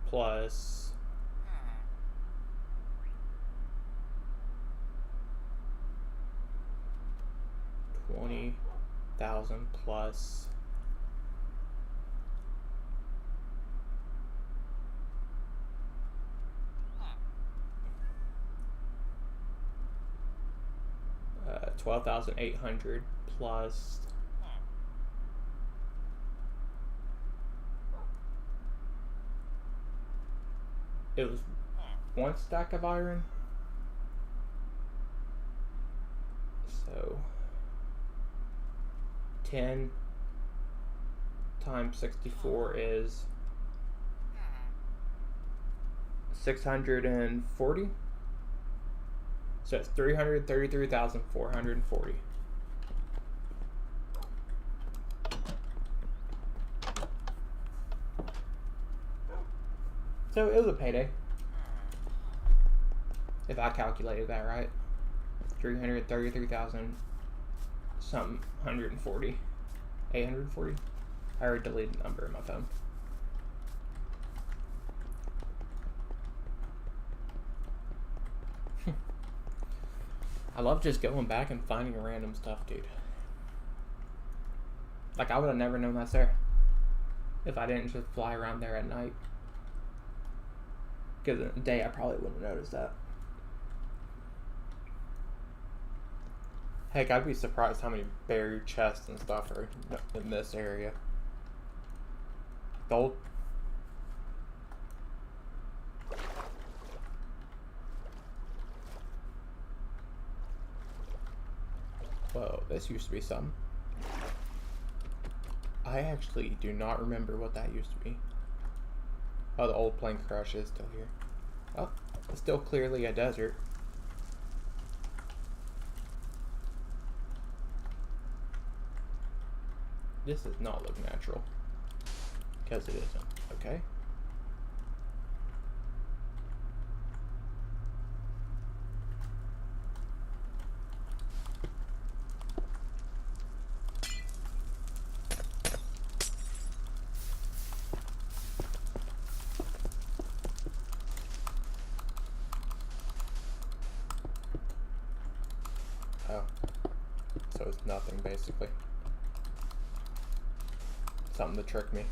plus $20,000 plus $12,800 plus it was 1 stack of iron. So 10 times 64 is 640. So it's 333,440. So it was a payday. If I calculated that right. 333,000 something 140. 840. I already deleted the number in my phone. I love just going back and finding random stuff, dude. Like, I would have never known that's there if I didn't just fly around there at night. Because in the day, I probably wouldn't have noticed that. Heck, I'd be surprised how many buried chests and stuff are in this area. Gold. Whoa, this used to be something. I actually do not remember what that used to be. Oh, the old plane crash is still here. Oh, it's still clearly a desert. This does not look natural. Because it isn't. Okay. Oh. So it's nothing, basically. Something to trick me.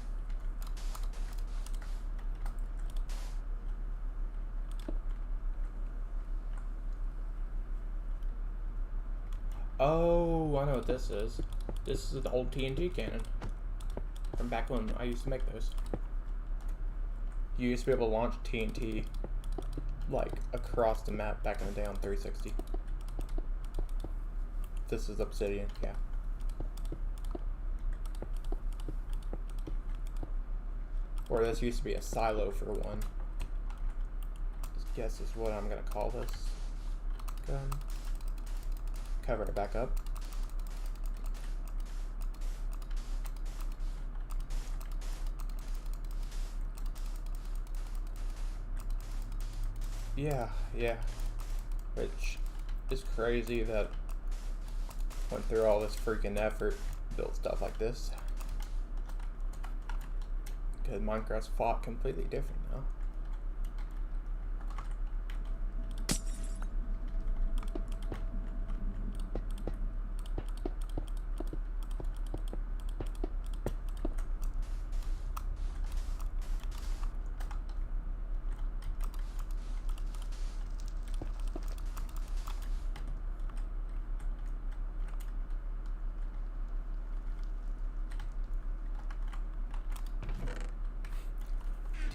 Oh, I know what this is. This is the old TNT cannon. From back when I used to make those. You used to be able to launch TNT like across the map back in the day on 360. This is obsidian, yeah. Or this used to be a silo for one. I guess is what I'm gonna call this gun. Cover it back up. Yeah. Which is crazy that went through all this freaking effort, built stuff like this. Because Minecraft's fought completely different now.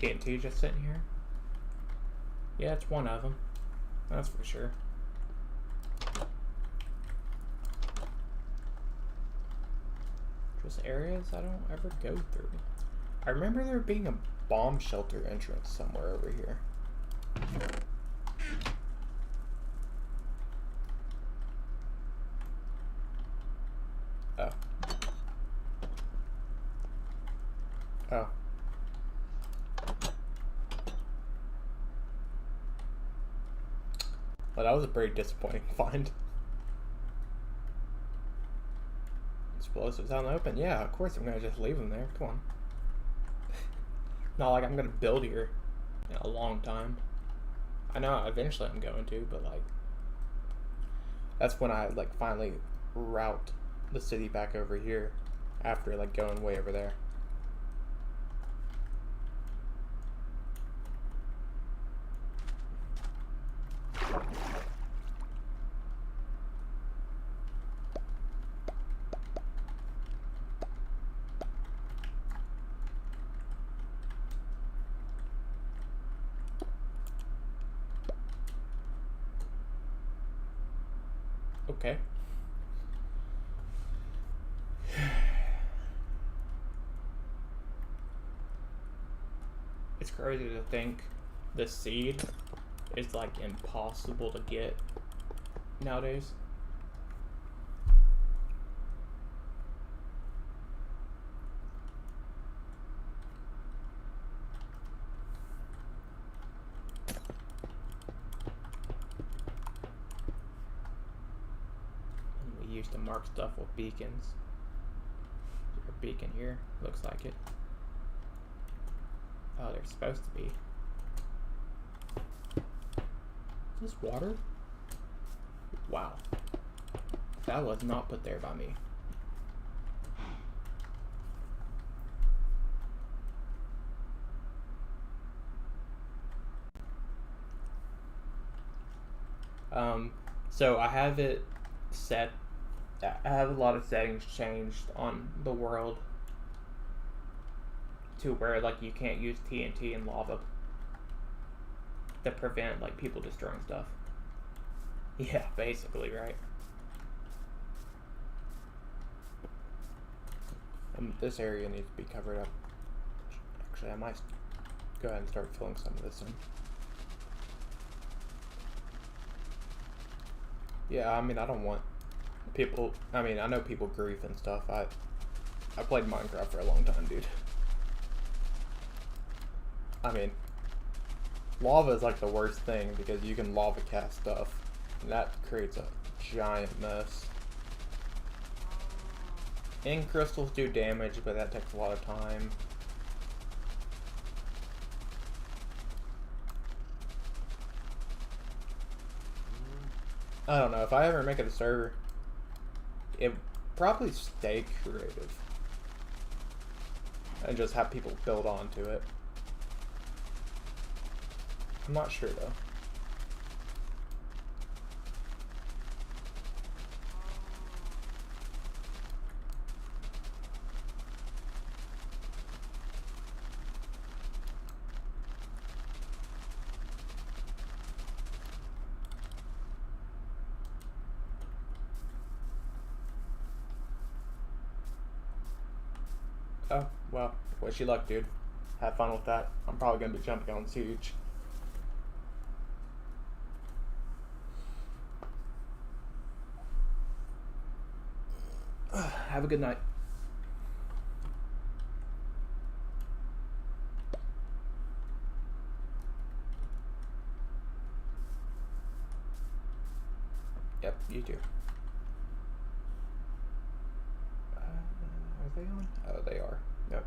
TNT just sitting here? Yeah, it's one of them. That's for sure. Just areas I don't ever go through. I remember there being a bomb shelter entrance somewhere over here. Oh. Oh. Well, that was a pretty disappointing find. Explosives out in the open? Yeah, of course I'm gonna just leave them there. Come on. Not like I'm gonna build here in a long time. I know eventually I'm going to, but like that's when I like finally route the city back over here after like going way over there. Okay. It's crazy to think the seed is like impossible to get nowadays. And we used to mark stuff with beacons. Is there a beacon here? Looks like it. Oh, they're supposed to be. Is this water? Wow. That was not put there by me. So I have it set. I have a lot of settings changed on the world to where like you can't use TNT and lava to prevent like people destroying stuff. Yeah, basically, right? This area needs to be covered up. Actually, I might go ahead and start filling some of this in. Yeah, I mean, I don't want people. I mean, I know people grief and stuff. I played Minecraft for a long time, dude. I mean, lava is like the worst thing because you can lava cast stuff, and that creates a giant mess. And crystals do damage, but that takes a lot of time. I don't know, if I ever make it a server, it probably stay creative. And just have people build onto it. I'm not sure though. Oh, well, wish you luck, dude. Have fun with that. I'm probably going to be jumping on Siege. Have a good night. Yep, you too. Are they on? Oh, they are. Yep.